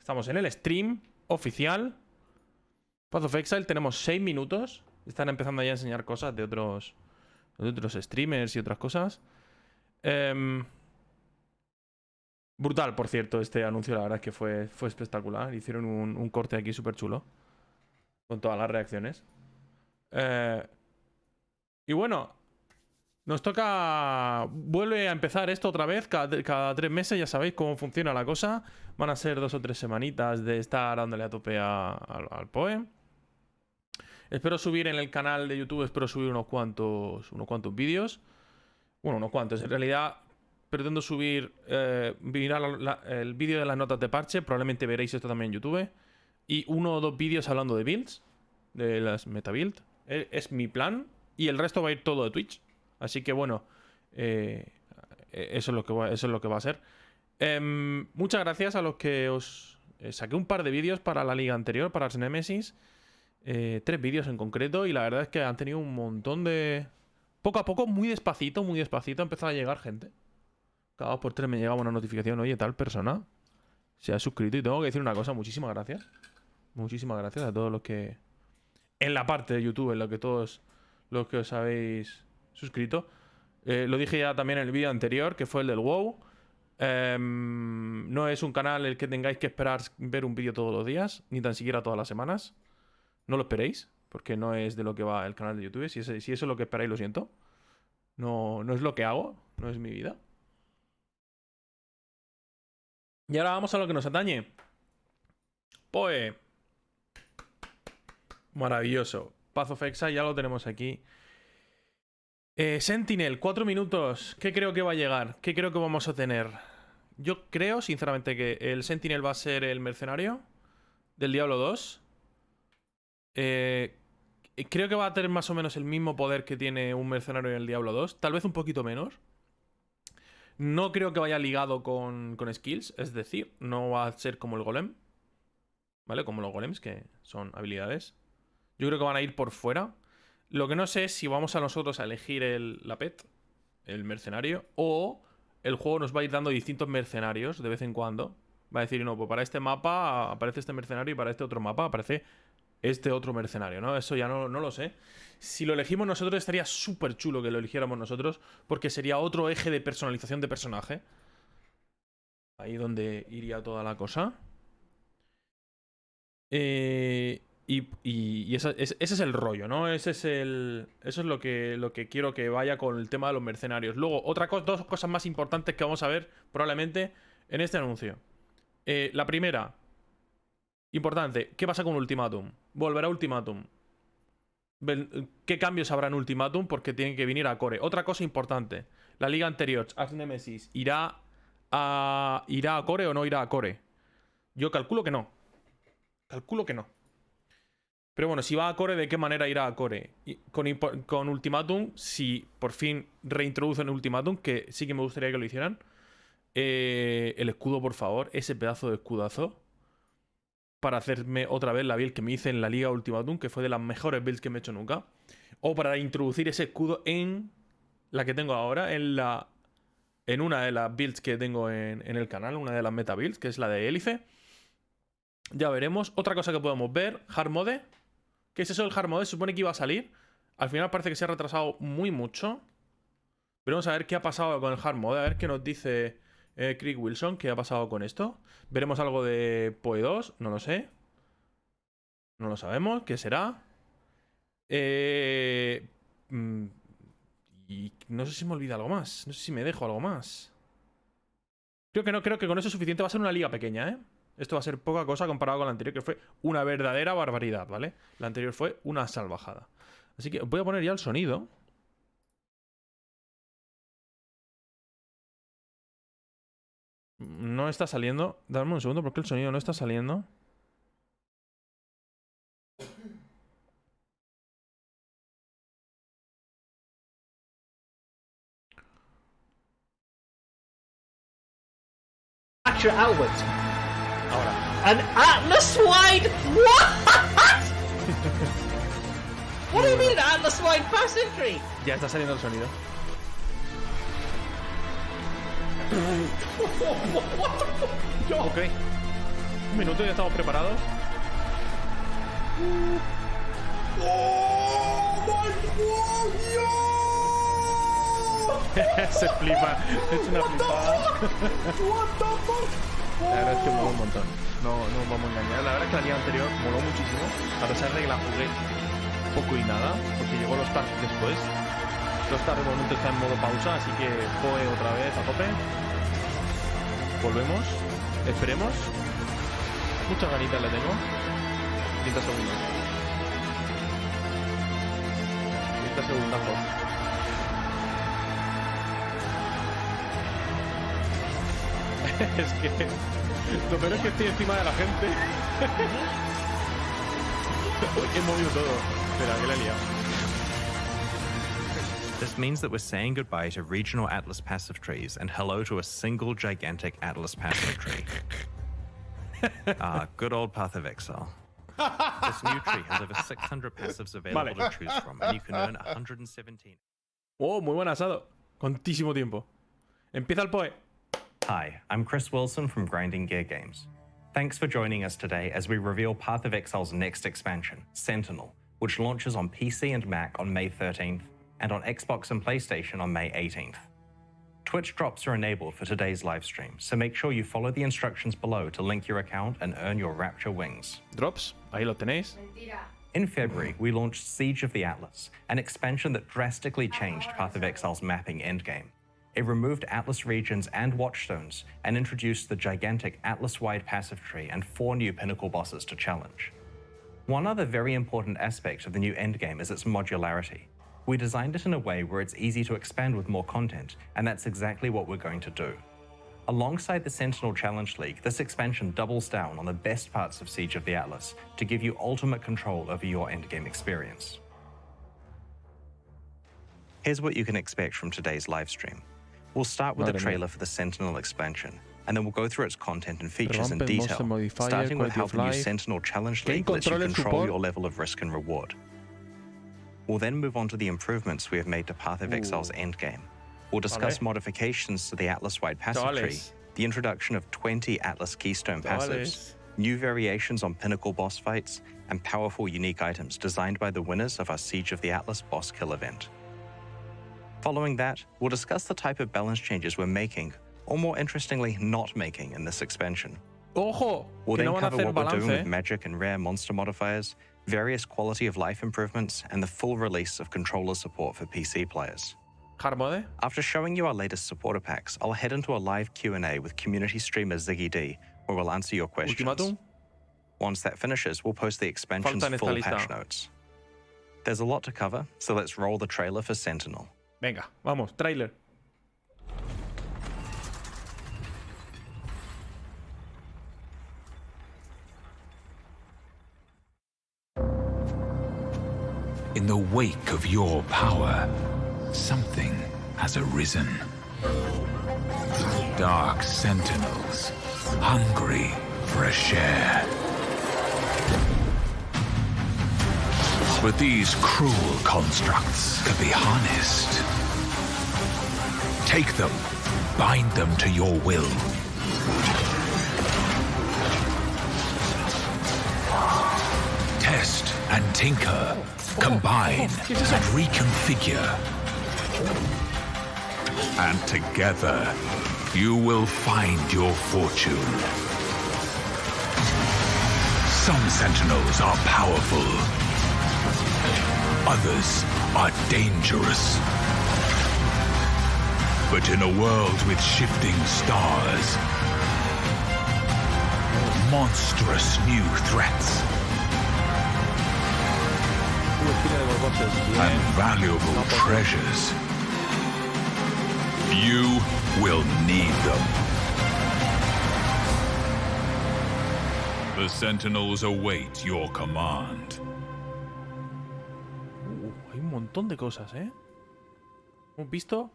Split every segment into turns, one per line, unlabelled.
Estamos en el stream oficial. Path of Exile, tenemos 6 minutos. Están empezando ya a enseñar cosas de otros streamers y otras cosas. Brutal, por cierto, este anuncio. La verdad es que fue espectacular. Hicieron un corte aquí súper chulo con todas las reacciones. Y bueno, nos toca... Vuelve a empezar esto otra vez. Cada 3 meses, ya sabéis cómo funciona la cosa. Van a ser 2 o 3 semanitas de estar dándole a tope al PoE. Espero subir en el canal de YouTube, espero subir unos cuantos vídeos. Bueno, unos cuantos. En realidad, pretendo subir mirar el vídeo de las notas de parche. Probablemente veréis esto también en YouTube. Y 1 o 2 vídeos hablando de builds. De las meta build. Es mi plan. Y el resto va a ir todo de Twitch. Así que bueno, eso es lo que va a ser. Muchas gracias a los que os saqué un par de vídeos para la liga anterior, para Arts Nemesis. 3 vídeos en concreto. Y la verdad es que han tenido un montón de... Poco a poco, muy despacito, ha empezado a llegar gente. Cada 2 por 3 me llegaba una notificación. Oye, tal persona se ha suscrito. Y tengo que decir una cosa, muchísimas gracias. Muchísimas gracias a todos los que... En la parte de YouTube, en lo que todos los que os habéis suscrito. Lo dije ya también en el vídeo anterior, que fue el del WoW. No es un canal el que tengáis que esperar ver un vídeo todos los días, ni tan siquiera todas las semanas. No lo esperéis, porque no es de lo que va el canal de YouTube. Si eso es lo que esperáis, lo siento. No es lo que hago, no es mi vida. Y ahora vamos a lo que nos atañe. PoE. Maravilloso. Path of Exile, ya lo tenemos aquí. Sentinel, 4 minutos. ¿Qué creo que va a llegar? ¿Qué creo que vamos a tener? Yo creo, sinceramente, que el Sentinel va a ser el mercenario del Diablo 2. Creo que va a tener más o menos el mismo poder que tiene un mercenario en el Diablo 2. Tal vez un poquito menos. No creo que vaya ligado con skills. Es decir, no va a ser como el golem. ¿Vale? Como los golems, que son habilidades. Yo creo que van a ir por fuera. Lo que no sé es si vamos a nosotros a elegir la pet, el mercenario, o el juego nos va a ir dando distintos mercenarios de vez en cuando. Va a decir, no, pues para este mapa aparece este mercenario y para este otro mapa aparece este otro mercenario, ¿no? Eso ya no lo sé. Si lo elegimos nosotros estaría súper chulo que lo eligiéramos nosotros, porque sería otro eje de personalización de personaje. Ahí donde iría toda la cosa. Y ese es el rollo, ¿no? Eso es lo que quiero que vaya con el tema de los mercenarios. Luego, dos cosas más importantes que vamos a ver probablemente en este anuncio. La primera, importante, ¿qué pasa con Ultimatum? ¿Volverá Ultimatum? ¿Qué cambios habrá en Ultimatum? Porque tienen que venir a core. Otra cosa importante, la liga anterior, Arch Nemesis, ¿irá a core o no irá a core? Yo calculo que no. Pero bueno, si va a core, ¿de qué manera irá a core? Y con Ultimatum, si por fin reintroducen Ultimatum, que sí que me gustaría que lo hicieran. El escudo, por favor, ese pedazo de escudazo. Para hacerme otra vez la build que me hice en la Liga Ultimatum, que fue de las mejores builds que me he hecho nunca. O para introducir ese escudo en la que tengo ahora, en una de las builds que tengo en el canal, una de las meta builds, que es la de hélice. Ya veremos. Otra cosa que podemos ver, Hard Mode. ¿Qué es eso del Hard Mode? Se supone que iba a salir. Al final parece que se ha retrasado muy mucho. Veremos a ver qué ha pasado con el Hard Mode. A ver qué nos dice Craig Wilson. ¿Qué ha pasado con esto? Veremos algo de PoE 2. No lo sé. No lo sabemos. ¿Qué será? Y no sé si me olvida algo más. No sé si me dejo algo más. Creo que no. Creo que con eso es suficiente. Va a ser una liga pequeña, ¿eh? Esto va a ser poca cosa comparado con la anterior, que fue una verdadera barbaridad, ¿vale? La anterior fue una salvajada. Así que voy a poner ya el sonido. No está saliendo. Dame un segundo porque el sonido no está saliendo.
Outwards.
Ahora.
An Atlas wide. What? What do you mean Atlas wide fast entry?
Ya está saliendo el sonido.
What the fuck?
Ok. Un minuto y ya estamos preparados. Se flipa. Es una flipada. La verdad es que moló un montón. No nos vamos a engañar. La verdad es que la liga anterior moló muchísimo. A pesar de que la jugué poco y nada, porque llegó los TARs después. Los TARs de momento están en modo pausa, así que PoE otra vez a tope. Volvemos. Esperemos. Muchas ganitas le tengo. 30 segundos. 30 segundazos. Es que lo peor es que estoy encima de la gente. He movido todo. Espera, que la he liado.
This means that we're saying goodbye to regional Atlas passive trees and hello to a single gigantic Atlas passive tree. Good old Path of Exile. This new tree has over 600 passives available to choose from, and you can earn 117.
Oh, muy buen asado. Contísimo tiempo. Empieza el PoE.
Hi, I'm Chris Wilson from Grinding Gear Games. Thanks for joining us today as we reveal Path of Exile's next expansion, Sentinel, which launches on PC and Mac on May 13th, and on Xbox and PlayStation on May 18th. Twitch drops are enabled for today's livestream, so make sure you follow the instructions below to link your account and earn your Rapture wings.
Drops, ahí lo tenéis.
In February, we launched Siege of the Atlas, an expansion that drastically changed Path of Exile's mapping endgame. It removed Atlas regions and watchstones and introduced the gigantic Atlas-wide passive tree and 4 new pinnacle bosses to challenge. One other very important aspect of the new endgame is its modularity. We designed it in a way where it's easy to expand with more content, and that's exactly what we're going to do. Alongside the Sentinel Challenge League, this expansion doubles down on the best parts of Siege of the Atlas to give you ultimate control over your endgame experience. Here's what you can expect from today's livestream. We'll start with a trailer for the Sentinel expansion, and then we'll go through its content and features in detail, starting with how the new Sentinel Challenge League lets you control your level of risk and reward. We'll then move on to the improvements we have made to Path of Exile's endgame. We'll discuss modifications to the Atlas-wide passive tree, the introduction of 20 Atlas Keystone passives, new variations on pinnacle boss fights, and powerful unique items designed by the winners of our Siege of the Atlas boss kill event. Following that, we'll discuss the type of balance changes we're making, or more interestingly, not making in this expansion.
Ojo,
we'll then cover what we're doing with magic and rare monster modifiers, various quality of life improvements, and the full release of controller support for PC players. After showing you our latest supporter packs, I'll head into a live Q&A with community streamer Ziggy D, where we'll answer your questions. Once that finishes, we'll post the expansion's full patch notes. There's a lot to cover, so let's roll the trailer for Sentinel.
Venga, vamos, trailer.
In the wake of your power, something has arisen. Dark sentinels, hungry for a share. But these cruel constructs can be harnessed. Take them, bind them to your will. Test and tinker, combine and reconfigure. And together, you will find your fortune. Some sentinels are powerful. Others are dangerous. But in a world with shifting stars, monstrous new threats, and valuable treasures, you will need them. The Sentinels await your command.
Hay un montón de cosas, ¿eh? Hemos visto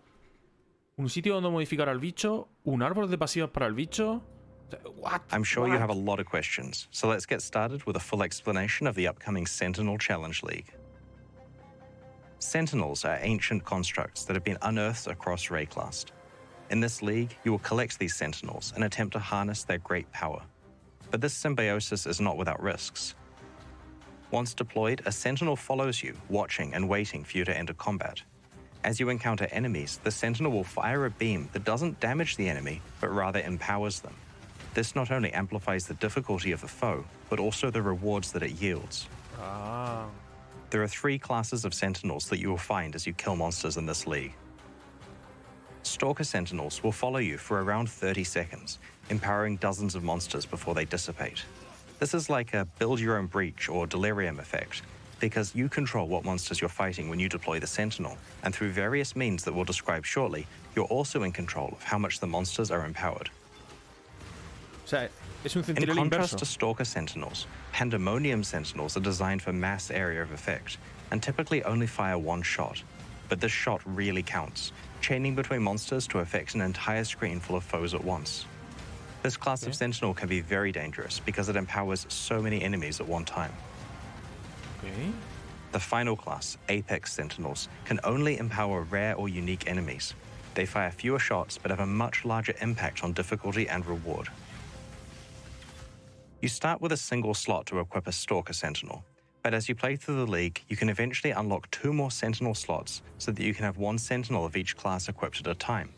un sitio donde modificar al bicho, un árbol de pasivas para el bicho. What?
I'm sure you have a lot of questions, so let's get started with a full explanation of the upcoming Sentinel Challenge League. Sentinels are ancient constructs that have been unearthed across Rayclast. In this league, you will collect these Sentinels and attempt to harness their great power. But this symbiosis is not without risks. Once deployed, a Sentinel follows you, watching and waiting for you to enter combat. As you encounter enemies, the Sentinel will fire a beam that doesn't damage the enemy, but rather empowers them. This not only amplifies the difficulty of the foe, but also the rewards that it yields. There are 3 classes of Sentinels that you will find as you kill monsters in this league. Stalker Sentinels will follow you for around 30 seconds, empowering dozens of monsters before they dissipate. This is like a build-your-own breach or delirium effect, because you control what monsters you're fighting when you deploy the Sentinel, and through various means that we'll describe shortly, you're also in control of how much the monsters are empowered. In contrast to Stalker Sentinels, Pandemonium Sentinels are designed for mass area of effect, and typically only fire 1 shot. But this shot really counts, chaining between monsters to affect an entire screen full of foes at once. This class of Sentinel can be very dangerous because it empowers so many enemies at one time. The final class, Apex Sentinels, can only empower rare or unique enemies. They fire fewer shots but have a much larger impact on difficulty and reward. You start with a single slot to equip a Stalker Sentinel, but as you play through the league, you can eventually unlock 2 more Sentinel slots so that you can have 1 Sentinel of each class equipped at a time.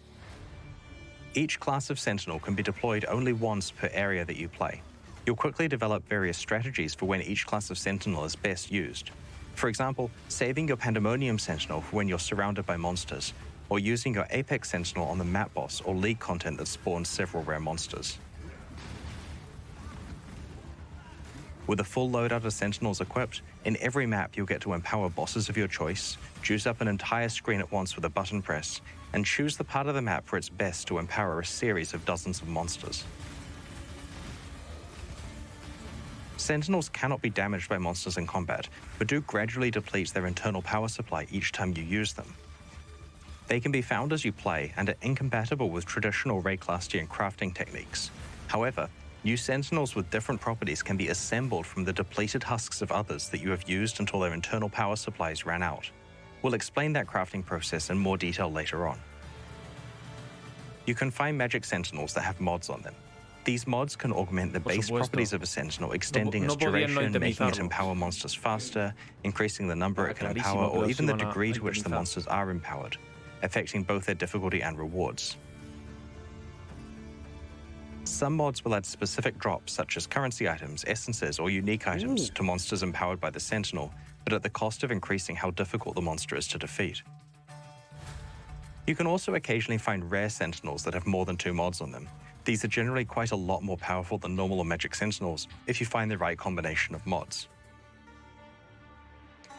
Each class of Sentinel can be deployed only once per area that you play. You'll quickly develop various strategies for when each class of Sentinel is best used. For example, saving your Pandemonium Sentinel for when you're surrounded by monsters, or using your Apex Sentinel on the map boss or league content that spawns several rare monsters. With a full loadout of Sentinels equipped, in every map you'll get to empower bosses of your choice, juice up an entire screen at once with a button press, and choose the part of the map where it's best to empower a series of dozens of monsters. Sentinels cannot be damaged by monsters in combat, but do gradually deplete their internal power supply each time you use them. They can be found as you play and are incompatible with traditional Rayclastian crafting techniques. However, new Sentinels with different properties can be assembled from the depleted husks of others that you have used until their internal power supplies ran out. We'll explain that crafting process in more detail later on. You can find magic Sentinels that have mods on them. These mods can augment the base properties of a Sentinel, extending its duration, making it empower monsters faster, increasing the number it can empower, or even the degree to which the monsters are empowered, affecting both their difficulty and rewards. Some mods will add specific drops such as currency items, essences, or unique items to monsters empowered by the Sentinel, but at the cost of increasing how difficult the monster is to defeat. You can also occasionally find rare Sentinels that have more than 2 mods on them. These are generally quite a lot more powerful than normal or magic Sentinels if you find the right combination of mods.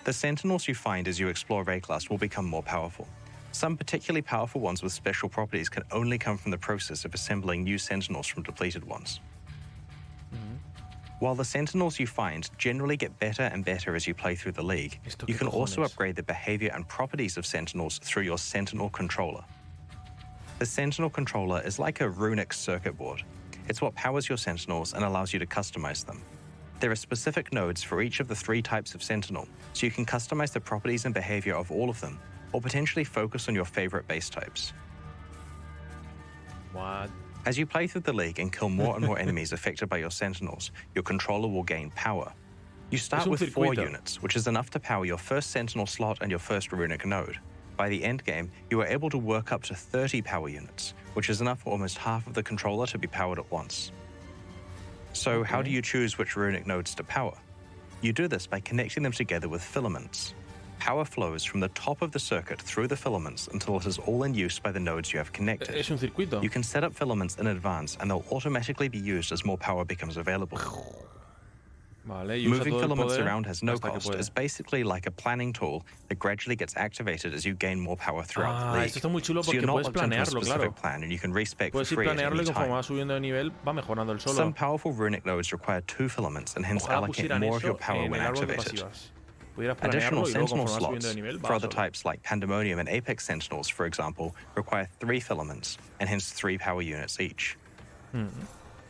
The Sentinels you find as you explore Rayclast will become more powerful. Some particularly powerful ones with special properties can only come from the process of assembling new Sentinels from depleted ones. While the Sentinels you find generally get better and better as you play through the league, you can also upgrade the behavior and properties of Sentinels through your Sentinel controller. The Sentinel controller is like a runic circuit board. It's what powers your Sentinels and allows you to customize them. There are specific nodes for each of the 3 types of Sentinel, so you can customize the properties and behavior of all of them, or potentially focus on your favorite base types.
What?
As you play through the league and kill more and more enemies affected by your Sentinels, your controller will gain power. You start with 4 units, which is enough to power your first Sentinel slot and your first runic node. By the end game, you are able to work up to 30 power units, which is enough for almost half of the controller to be powered at once. So how do you choose which runic nodes to power? You do this by connecting them together with filaments. Power flows from the top of the circuit through the filaments until it is all in use by the nodes you have connected.
Es un circuito.
You can set up filaments in advance and they'll automatically be used as more power becomes available.
Vale,
Moving filaments around has no cost. It's basically like a planning tool that gradually gets activated as you gain more power throughout the league.
Esto está muy chulo
So you're
porque
not
puedes
locked into a
planearlo,
specific
claro.
plan and you can respec for
Puedes ir
free at
planearlo
any
y conforme
time.
va subiendo de nivel va mejorando el solo.
Some powerful runic nodes require 2 filaments and hence
Ojalá
allocate
pusieran
more of
eso
your power
en
when
el árbol de
activated.
pasivas. Pudieras
Additional
planearlo y luego
Sentinel
conforme va subiendo
slots
de nivel
for
va
other
solo.
types like Pandemonium and Apex Sentinels, for example, require 3 filaments and hence 3 power units each.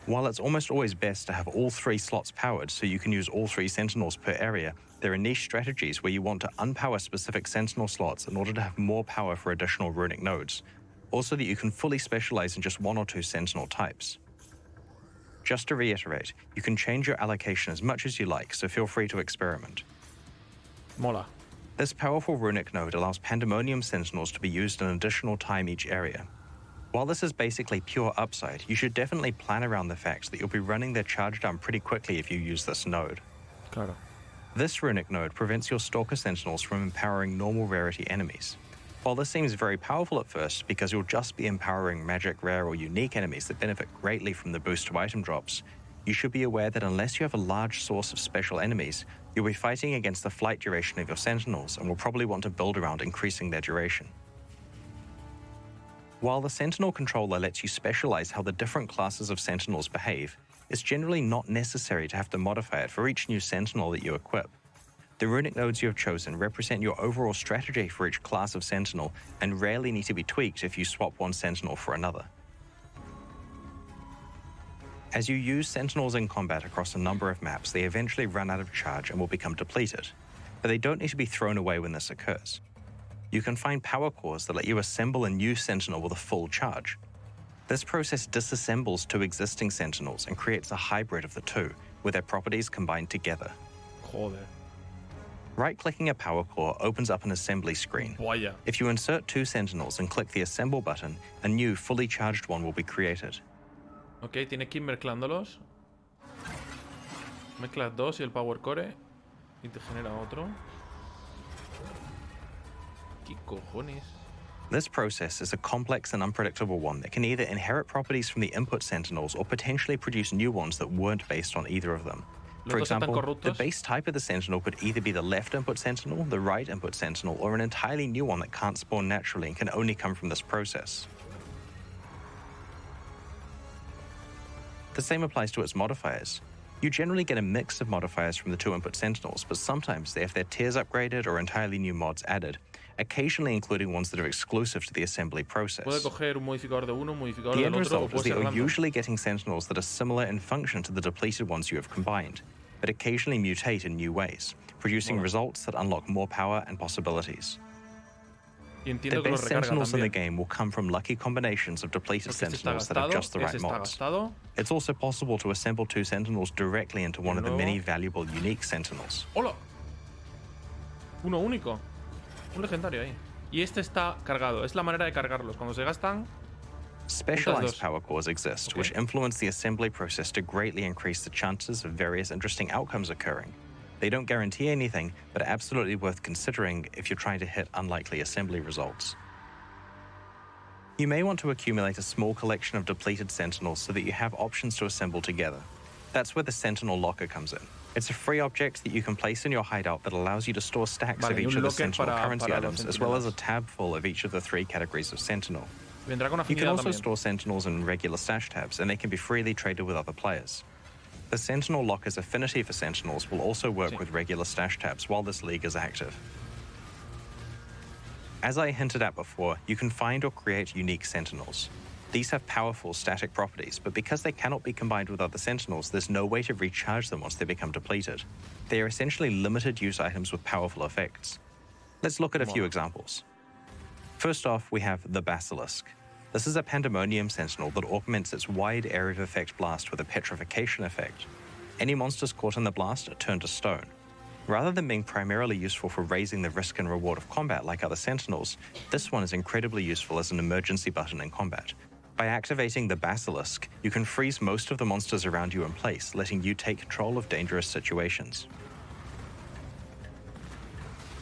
While it's almost always best to have all 3 slots powered so you can use all 3 Sentinels per area, there are niche strategies where you want to unpower specific Sentinel slots in order to have more power for additional runic nodes, also that you can fully specialize in just 1 or 2 Sentinel types. Just to reiterate, you can change your allocation as much as you like, so feel free to experiment.
Mola.
This powerful runic node allows Pandemonium Sentinels to be used an additional time each area. While this is basically pure upside, you should definitely plan around the fact that you'll be running their charge down pretty quickly if you use this node.
Claro.
This runic node prevents your Stalker Sentinels from empowering normal rarity enemies. While this seems very powerful at first because you'll just be empowering magic, rare, or unique enemies that benefit greatly from the boost to item drops, you should be aware that unless you have a large source of special enemies, you'll be fighting against the flight duration of your Sentinels and will probably want to build around increasing their duration. While the Sentinel controller lets you specialize how the different classes of Sentinels behave, it's generally not necessary to have to modify it for each new Sentinel that you equip. The runic nodes you have chosen represent your overall strategy for each class of Sentinel and rarely need to be tweaked if you swap one Sentinel for another. As you use Sentinels in combat across a number of maps, they eventually run out of charge and will become depleted, but they don't need to be thrown away when this occurs. You can find power cores that let you assemble a new Sentinel with a full charge. This process disassembles two existing Sentinels and creates a hybrid of the two, with their properties combined together.
Joder.
Right-clicking a power core opens up an assembly screen.
Vaya.
If you insert two Sentinels and click the Assemble button, a new, fully charged one will be created.
Ok, tienes que ir mezclándolos. Mezclas dos y el power core y te genera otro. ¿Qué cojones?
This process is a complex and unpredictable one that can either inherit properties from the input Sentinels or potentially produce new ones that weren't based on either of them. For example, the base type of the Sentinel could either be the left input Sentinel, the right input Sentinel, or an entirely new one that can't spawn naturally and can only come from this process. The same applies to its modifiers. You generally get a mix of modifiers from the two input Sentinels, but sometimes they have their tiers upgraded or entirely new mods added, occasionally including ones that are exclusive to the assembly process.
Puede coger un modificador de uno, un modificador
The end
del otro, o
result is
puede
that
ser
you're
random.
usually getting Sentinels that are similar in function to the depleted ones you have combined, but occasionally mutate in new ways, producing results that unlock more power and possibilities.
Y
The
entiendo que lo
best
recarga
Sentinels in the
también.
game will come from lucky combinations of depleted
Porque este está
Sentinels that have
gastado,
just the right
ese está
mods.
gastado.
It's also possible to assemble two Sentinels directly into one of the
Nuevo.
many valuable unique Sentinels.
¡Hola! Uno único. Un legendario ahí. Y este está cargado. Es la manera de cargarlos. Cuando se gastan.
Specialized power cores exist,
Okay.
which influence the assembly process to greatly increase the chances of various interesting outcomes occurring. They don't guarantee anything, but are absolutely worth considering if you're trying to hit unlikely assembly results. You may want to accumulate a small collection of depleted Sentinels so that you have options to assemble together. That's where the Sentinel Locker comes in. It's a free object that you can place in your hideout that allows you to store stacks of
Vale, y
each
un
of the
locker
Sentinel currency
para los
items, as well as a
centinelas.
tab full of each of the three categories of Sentinel.
Vendrá con
You can
afinidad
also
también.
store Sentinels in regular stash tabs, and they can be freely traded with other players. The Sentinel Locker's affinity for Sentinels will also work with regular stash tabs while this league is active. As I hinted at before, you can find or create unique Sentinels. These have powerful static properties, but because they cannot be combined with other Sentinels, there's no way to recharge them once they become depleted. They are essentially limited use items with powerful effects. Let's look at a few examples. First off, we have the Basilisk. This is a Pandemonium Sentinel that augments its wide area of effect blast with a petrification effect. Any monsters caught in the blast are turned to stone. Rather than being primarily useful for raising the risk and reward of combat like other Sentinels, this one is incredibly useful as an emergency button in combat. By activating the Basilisk, you can freeze most of the monsters around you in place, letting you take control of dangerous situations.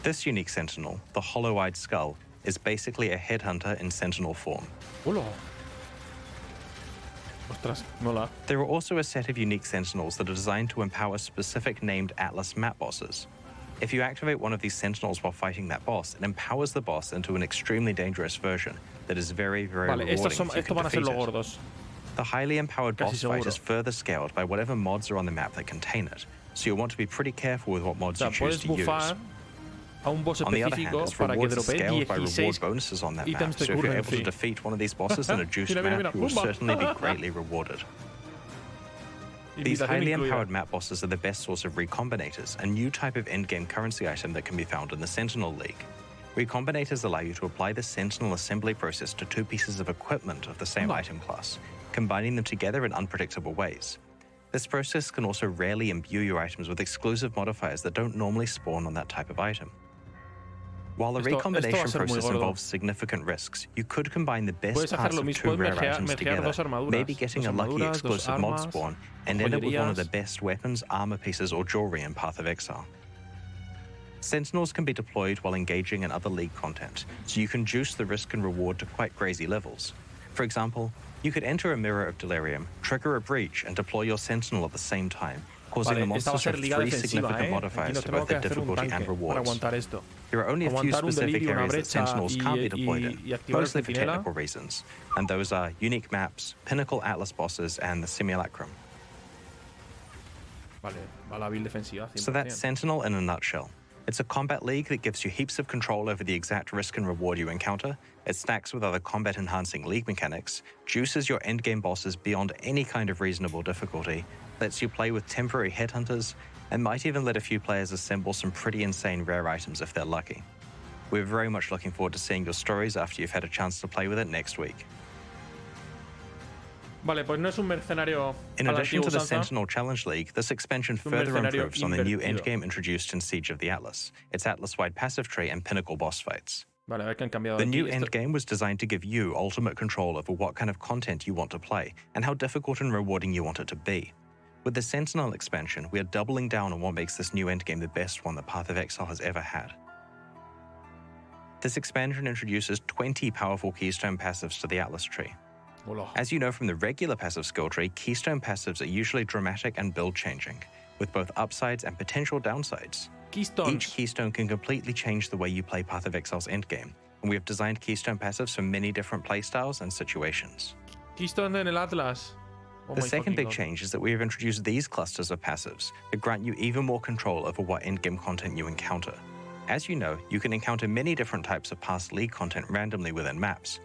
This unique Sentinel, the Hollow-Eyed Skull, is basically a headhunter in Sentinel form.
¡Hola! Ostras, mola.
There are also a set of unique Sentinels that are designed to empower specific named Atlas map bosses. If you activate one of these Sentinels while fighting that boss, it empowers the boss into an extremely dangerous version that is very, very
Vale,
rewarding
estos,
if you
estos
can
van a ser
defeat
los
it.
gordos.
The highly empowered
Casi
boss fight
seguro.
is further scaled by whatever mods are on the map that contain it, so you'll want to be pretty careful with what
O
mods
sea,
you choose
puedes
to use.
bufar a un boss
On the other hand,
específico
its
para que
rewards are
dropee
scaled by reward
16
bonuses on that map,
ítems de
so if you're able to
currency.
defeat one of these bosses in a juiced
Mira, mira,
map,
mira.
you will
Pumba.
certainly be greatly rewarded. These
Invitación
highly
incluida.
empowered map bosses are the best source of recombinators, a new type of endgame currency item that can be found in the Sentinel League. Recombinators allow you to apply the Sentinel assembly process to two pieces of equipment of the same
No.
item class, combining them together in unpredictable ways. This process can also rarely imbue your items with exclusive modifiers that don't normally spawn on that type of item. While the recombination process involves significant risks, you could combine the best parts of two rare items together, maybe getting a lucky exclusive mod spawn, and end up with one of the best weapons, armor pieces, or jewelry in Path of Exile. Sentinels can be deployed while engaging in other League content, so you can juice the risk and reward to quite crazy levels. For example, you could enter a Mirror of Delirium, trigger a breach, and deploy your Sentinel at the same time, causing the monsters to have 3 significant modifiers to both their difficulty and rewards. There are only a few specific areas that Sentinels can't be deployed in, mostly for technical reasons, and those are unique maps, pinnacle Atlas bosses, and the Simulacrum. So that's Sentinel in a nutshell. It's a combat league that gives you heaps of control over the exact risk and reward you encounter. It stacks with other combat-enhancing league mechanics, juices your endgame bosses beyond any kind of reasonable difficulty, lets you play with temporary headhunters, and might even let a few players assemble some pretty insane rare items if they're lucky. We're very much looking forward to seeing your stories after you've had a chance to play with it next week.
Vale, pues no es un mercenario.
In addition to the Sentinel Challenge League, this expansion further improves on the new endgame introduced in Siege of the Atlas, its Atlas-wide passive tree and pinnacle boss fights.
Vale, a ver qué han cambiado
the
aquí.
new endgame was designed to give you ultimate control over what kind of content you want to play and how difficult and rewarding you want it to be. With the Sentinel expansion, we are doubling down on what makes this new endgame the best one that Path of Exile has ever had. This expansion introduces 20 powerful Keystone passives to the Atlas tree. As you know from the regular passive skill tree, Keystone passives are usually dramatic and build-changing, with both upsides and potential downsides. Each Keystone can completely change the way you play Path of Exile's endgame, and we have designed Keystone passives for many different playstyles and situations.
Keystone en el Atlas.
The second big change is that we have introduced these clusters of passives that grant you even more control over what endgame content you encounter. As you know, you can encounter many different types of past League content randomly within maps.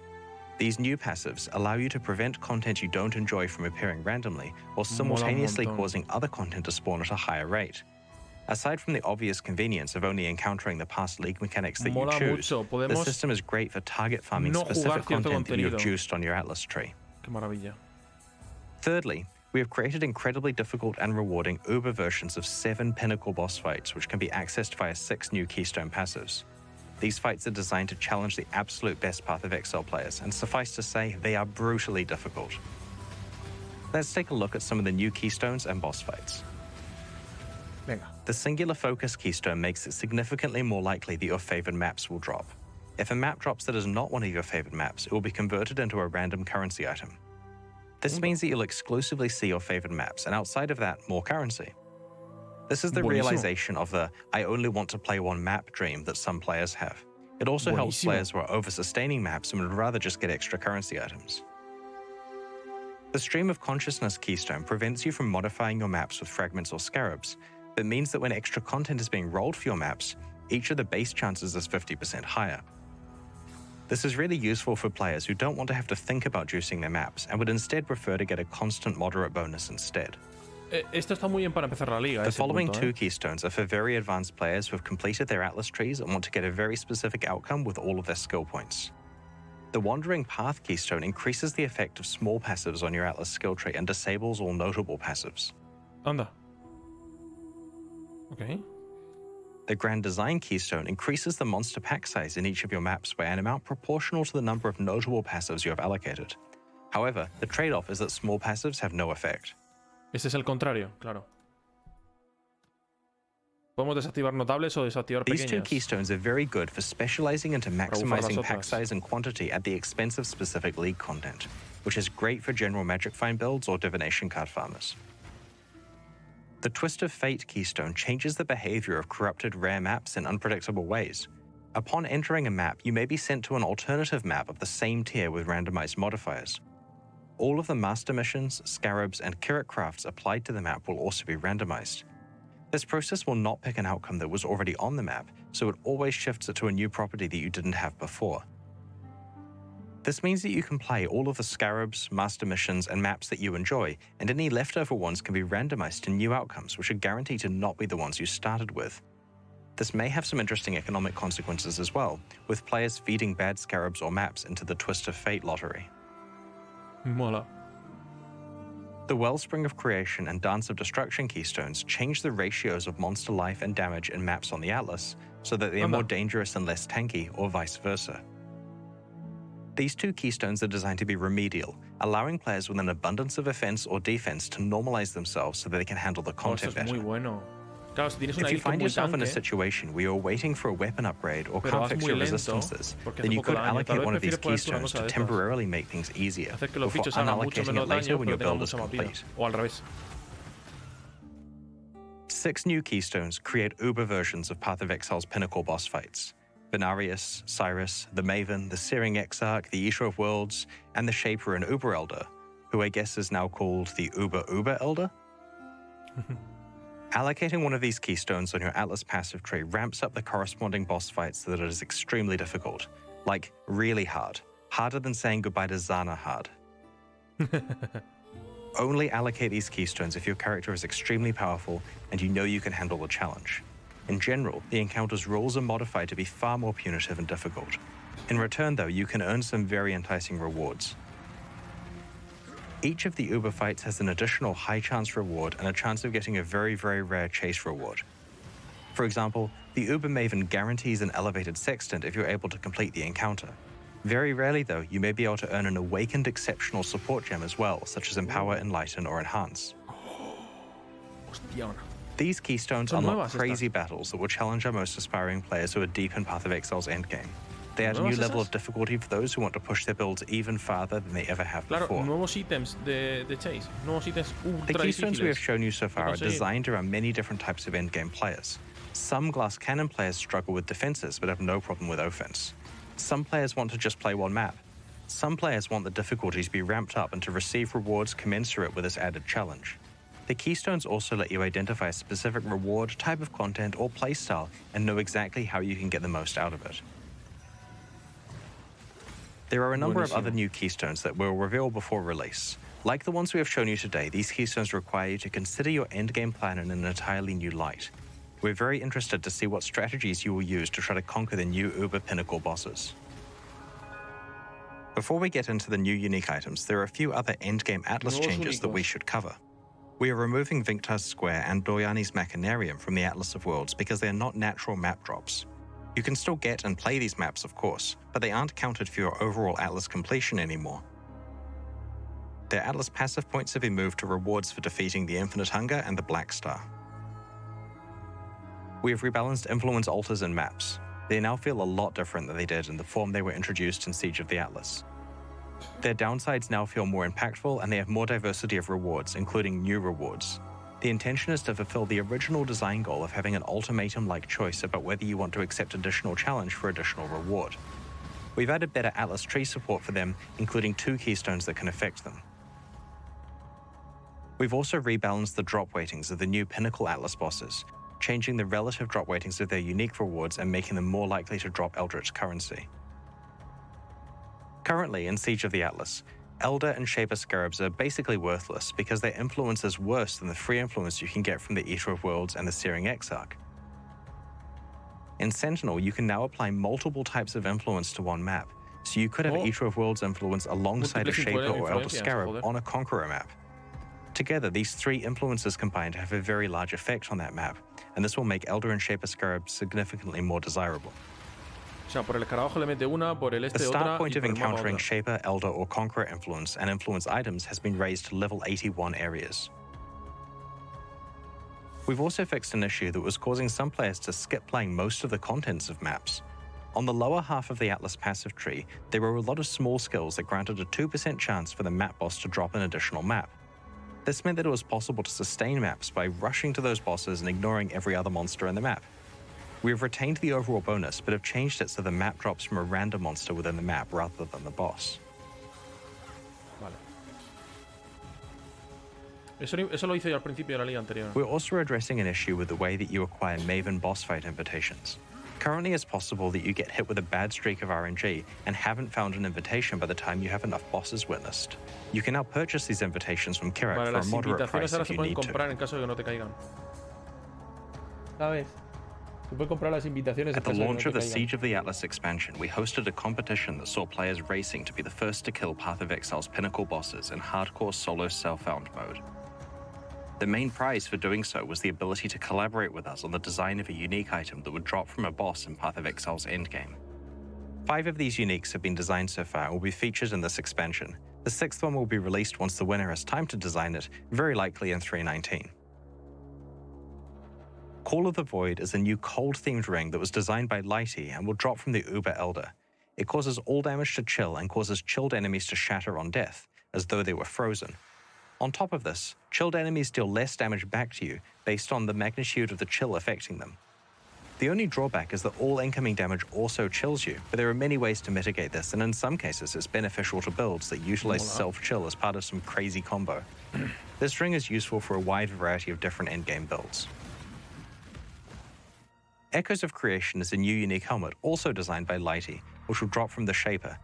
These new passives allow you to prevent content you don't enjoy from appearing randomly, while simultaneously causing other content to spawn at a higher rate. Aside from the obvious convenience of only encountering the past League mechanics that you choose, the system is great for target farming specific content that you have juiced on your Atlas tree.
Qué maravilla.
Thirdly, we have created incredibly difficult and rewarding Uber versions of 7 pinnacle boss fights, which can be accessed via 6 new Keystone passives. These fights are designed to challenge the absolute best Path of Exile players, and suffice to say, they are brutally difficult. Let's take a look at some of the new Keystones and boss fights.
Venga.
The Singular Focus Keystone makes it significantly more likely that your favored maps will drop. If a map drops that is not one of your favored maps, it will be converted into a random currency item. This means that you'll exclusively see your favored maps, and outside of that, more currency. This is the realization of the I only want to play one map dream that some players have. It also helps players who are over-sustaining maps and would rather just get extra currency items. The Stream of Consciousness Keystone prevents you from modifying your maps with fragments or scarabs, but means that when extra content is being rolled for your maps, each of the base chances is 50% higher. This is really useful for players who don't want to have to think about juicing their maps and would instead prefer to get a constant moderate bonus instead.
Esto está muy bien para empezar la liga.
The following 2 Keystones are for very advanced players who have completed their Atlas trees and want to get a very specific outcome with all of their skill points. The Wandering Path Keystone increases the effect of small passives on your Atlas skill tree and disables all notable passives.
Anda. Okay.
The Grand Design Keystone increases the monster pack size in each of your maps by an amount proportional to the number of notable passives you have allocated. However, the trade-off is that small passives have no effect.
Ese es el contrario, claro. Podemos desactivar notables o desactivar pequeñas.
These 2 Keystones are very good for specializing into maximizing pack size and quantity at the expense of specific League content, which is great for general Magic Find builds or Divination card farmers. The Twist of Fate Keystone changes the behavior of corrupted rare maps in unpredictable ways. Upon entering a map, you may be sent to an alternative map of the same tier with randomized modifiers. All of the master missions, scarabs, and Kirit crafts applied to the map will also be randomized. This process will not pick an outcome that was already on the map, so it always shifts it to a new property that you didn't have before. This means that you can play all of the scarabs, master missions, and maps that you enjoy, and any leftover ones can be randomized to new outcomes, which are guaranteed to not be the ones you started with. This may have some interesting economic consequences as well, with players feeding bad scarabs or maps into the Twist of Fate lottery.
Mola.
The Wellspring of Creation and Dance of Destruction keystones change the ratios of monster life and damage in maps on the Atlas so that they are more dangerous and less tanky, or vice versa. These two keystones are designed to be remedial, allowing players with an abundance of offense or defense to normalize themselves so that they can handle the content better.
Claro, si tienes una
if you find yourself in a
tanque,
situation where you're waiting for a weapon upgrade or can't fix your resistances, then you could allocate one of these keystones to temporarily make things easier before unallocating it later when your build is complete.
O al revés.
6 new keystones create Uber versions of Path of Exile's pinnacle boss fights. Venarius, Cyrus, the Maven, the Searing Exarch, the Eater of Worlds, and the Shaper and Uber Elder, who I guess is now called the Uber Elder? Allocating one of these keystones on your Atlas passive tree ramps up the corresponding boss fights so that it is extremely difficult. Like, really hard. Harder than saying goodbye to Zana hard. Only allocate these keystones if your character is extremely powerful and you know you can handle the challenge. In general, the encounter's rules are modified to be far more punitive and difficult. In return, though, you can earn some very enticing rewards. Each of the Uber fights has an additional high-chance reward and a chance of getting a very, very rare chase reward. For example, the Uber Maven guarantees an elevated sextant if you're able to complete the encounter. Very rarely, though, you may be able to earn an awakened exceptional support gem as well, such as Empower, Enlighten, or Enhance. These keystones unlock crazy battles that will challenge our most aspiring players who are deep in Path of Exile's endgame. They add a new level of difficulty for those who want to push their builds even farther than they ever have before.
Nuevos ítems de chase. Nuevos ítems ultra
the keystones
difíciles.
We have shown you so far are designed around many different types of endgame players. Some glass cannon players struggle with defenses but have no problem with offense. Some players want to just play one map. Some players want the difficulty to be ramped up and to receive rewards commensurate with this added challenge. The keystones also let you identify a specific reward, type of content, or playstyle and know exactly how you can get the most out of it. There are a number of other new keystones that we'll reveal before release. Like the ones we have shown you today, these keystones require you to consider your endgame plan in an entirely new light. We're very interested to see what strategies you will use to try to conquer the new Uber Pinnacle bosses. Before we get into the new unique items, there are a few other endgame Atlas changes that we should cover. We are removing Vinctar's Square and Doryani's Machinarium from the Atlas of Worlds because they are not natural map drops. You can still get and play these maps, of course, but they aren't counted for your overall Atlas completion anymore. Their Atlas passive points have been moved to rewards for defeating the Infinite Hunger and the Black Star. We have rebalanced influence altars and maps. They now feel a lot different than they did in the form they were introduced in Siege of the Atlas. Their downsides now feel more impactful and they have more diversity of rewards, including new rewards. The intention is to fulfill the original design goal of having an ultimatum-like choice about whether you want to accept additional challenge for additional reward. We've added better Atlas tree support for them, including 2 keystones that can affect them. We've also rebalanced the drop weightings of the new Pinnacle Atlas bosses, changing the relative drop weightings of their unique rewards and making them more likely to drop Eldritch currency. Currently, in Siege of the Atlas, Elder and Shaper Scarabs are basically worthless because their influence is worse than the free influence you can get from the Eater of Worlds and the Searing Exarch. In Sentinel, you can now apply multiple types of influence to one map, so you could have Eater of Worlds influence alongside a Shaper or Elder Scarab on a Conqueror map. Together, these 3 influences combined have a very large effect on that map, and this will make Elder and Shaper Scarab significantly more desirable. The start point of encountering Shaper, Elder, or Conqueror influence and influence items has been raised to level 81 areas. We've also fixed an issue that was causing some players to skip playing most of the contents of maps. On the lower half of the Atlas passive tree, there were a lot of small skills that granted a 2% chance for the map boss to drop an additional map. This meant that it was possible to sustain maps by rushing to those bosses and ignoring every other monster in the map. We have retained the overall bonus, but have changed it so the map drops from a random monster within the map rather than the boss.
Vale. Eso lo hice yo al principio de la liga anterior.
We're also addressing an issue with the way that you acquire Maven boss fight invitations. Currently, it's possible that you get hit with a bad streak of RNG and haven't found an invitation by the time you have enough bosses witnessed. You can now purchase these invitations from Kirak for a moderate price if you need to.
Comprar en caso de que no te caigan.
¿Sabes?
At the launch of the Siege of the Atlas expansion, we hosted a competition that saw players racing to be the first to kill Path of Exile's pinnacle bosses in hardcore solo self-found mode. The main prize for doing so was the ability to collaborate with us on the design of a unique item that would drop from a boss in Path of Exile's endgame. 5 of these uniques have been designed so far and will be featured in this expansion. The 6th one will be released once the winner has time to design it, very likely in 3.19. Call of the Void is a new cold-themed ring that was designed by Lighty and will drop from the Uber Elder. It causes all damage to chill and causes chilled enemies to shatter on death, as though they were frozen. On top of this, chilled enemies deal less damage back to you based on the magnitude of the chill affecting them. The only drawback is that all incoming damage also chills you, but there are many ways to mitigate this, and in some cases it's beneficial to builds that utilize self-chill as part of some crazy combo. This ring is useful for a wide variety of different endgame builds. Echoes of Creation is a new unique helmet also designed by Lighty, which will drop from the Shaper.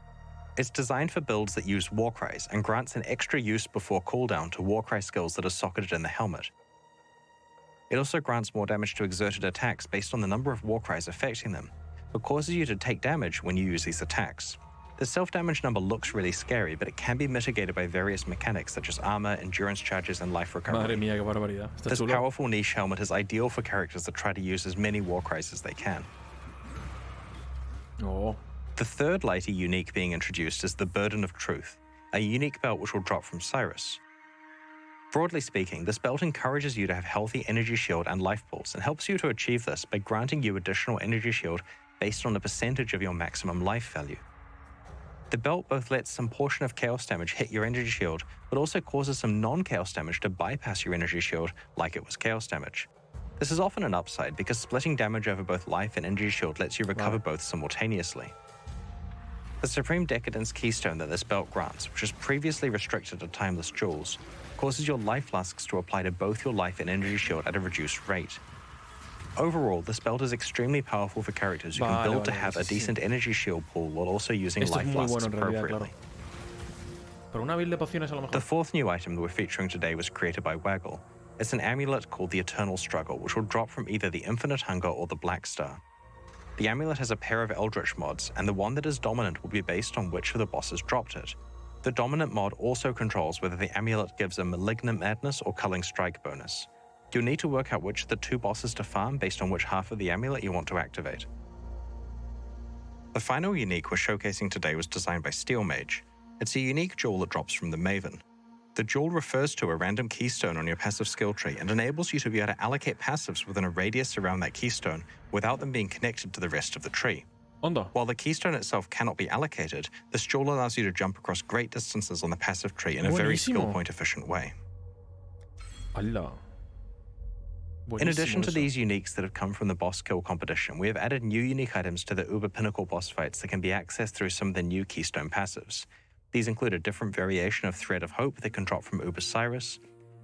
It's designed for builds that use Warcries and grants an extra use before cooldown to Warcry skills that are socketed in the helmet. It also grants more damage to exerted attacks based on the number of Warcries affecting them, but causes you to take damage when you use these attacks. The self-damage number looks really scary, but it can be mitigated by various mechanics such as armor, endurance charges, and life recovery.
Madre mía, qué barbaridad.
This powerful niche helmet is ideal for characters that try to use as many Warcries as they can.
Oh.
The third Lighty unique being introduced is the Burden of Truth, a unique belt which will drop from Cyrus. Broadly speaking, this belt encourages you to have healthy energy shield and life pools and helps you to achieve this by granting you additional energy shield based on a percentage of your maximum life value. The belt both lets some portion of chaos damage hit your energy shield, but also causes some non-chaos damage to bypass your energy shield like it was chaos damage. This is often an upside because splitting damage over both life and energy shield lets you recover both simultaneously. The Supreme Decadence Keystone that this belt grants, which is previously restricted to timeless jewels, causes your life flasks to apply to both your life and energy shield at a reduced rate. Overall, this belt is extremely powerful for characters who can build to have a decent energy shield pool while also using life flasks appropriately. The fourth new item that we're featuring today was created by Waggle. It's an amulet called the Eternal Struggle, which will drop from either the Infinite Hunger or the Black Star. The amulet has a pair of Eldritch mods, and the one that is dominant will be based on which of the bosses dropped it. The dominant mod also controls whether the amulet gives a Malignant Madness or Culling Strike bonus. You'll need to work out which of the 2 bosses to farm based on which half of the amulet you want to activate. The final unique we're showcasing today was designed by Steel Mage. It's a unique jewel that drops from the Maven. The jewel refers to a random keystone on your passive skill tree and enables you to be able to allocate passives within a radius around that keystone without them being connected to the rest of the tree. While the keystone itself cannot be allocated, this jewel allows you to jump across great distances on the passive tree in a very skill point efficient way. In addition to these uniques that have come from the boss kill competition, we have added new unique items to the Uber Pinnacle boss fights that can be accessed through some of the new keystone passives. These include a different variation of Thread of Hope that can drop from Uber Cyrus,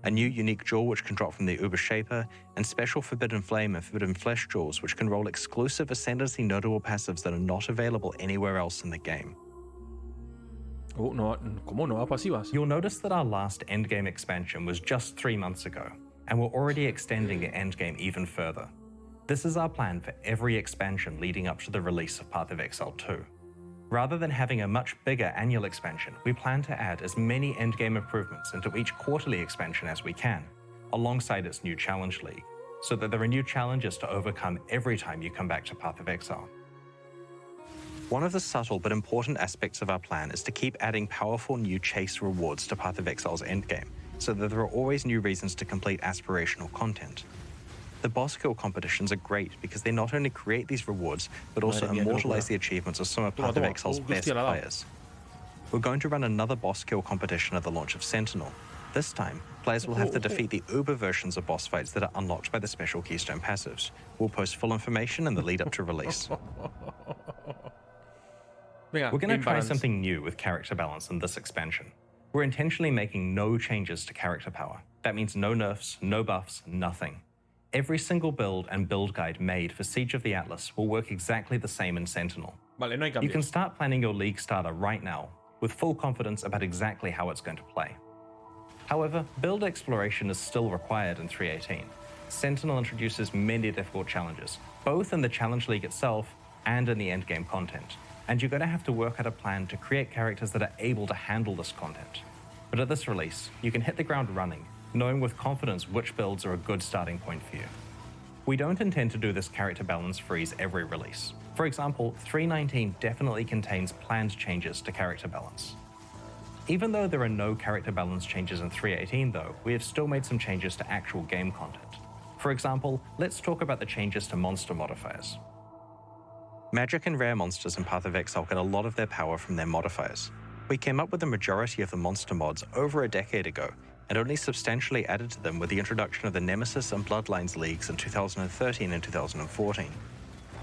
a new unique jewel which can drop from the Uber Shaper, and special Forbidden Flame and Forbidden Flesh jewels which can roll exclusive Ascendancy notable passives that are not available anywhere else in the game.
¿Cómo no pasivas?
You'll notice that our last endgame expansion was just 3 months ago, and we're already extending the endgame even further. This is our plan for every expansion leading up to the release of Path of Exile 2. Rather than having a much bigger annual expansion, we plan to add as many endgame improvements into each quarterly expansion as we can, alongside its new challenge league, so that there are new challenges to overcome every time you come back to Path of Exile. One of the subtle but important aspects of our plan is to keep adding powerful new chase rewards to Path of Exile's endgame, so that there are always new reasons to complete aspirational content. The boss kill competitions are great because they not only create these rewards, but also immortalize the achievements of some of Path of Exile's best players. We're going to run another boss kill competition at the launch of Sentinel. This time, players will have to defeat the Uber versions of boss fights that are unlocked by the special keystone passives. We'll post full information in the lead up to release. We're going to try something new with character balance in this expansion. We're intentionally making no changes to character power. That means no nerfs, no buffs, nothing. Every single build and build guide made for Siege of the Atlas will work exactly the same in Sentinel. You can start planning your league starter right now, with full confidence about exactly how it's going to play. However, build exploration is still required in 3.18. Sentinel introduces many difficult challenges, both in the Challenge League itself and in the endgame content. And you're going to have to work out a plan to create characters that are able to handle this content. But at this release, you can hit the ground running, knowing with confidence which builds are a good starting point for you. We don't intend to do this character balance freeze every release. For example, 3.19 definitely contains planned changes to character balance. Even though there are no character balance changes in 3.18 though, we have still made some changes to actual game content. For example, let's talk about the changes to monster modifiers. Magic and rare monsters in Path of Exile get a lot of their power from their modifiers. We came up with the majority of the monster mods over a decade ago, and only substantially added to them with the introduction of the Nemesis and Bloodlines leagues in 2013 and 2014.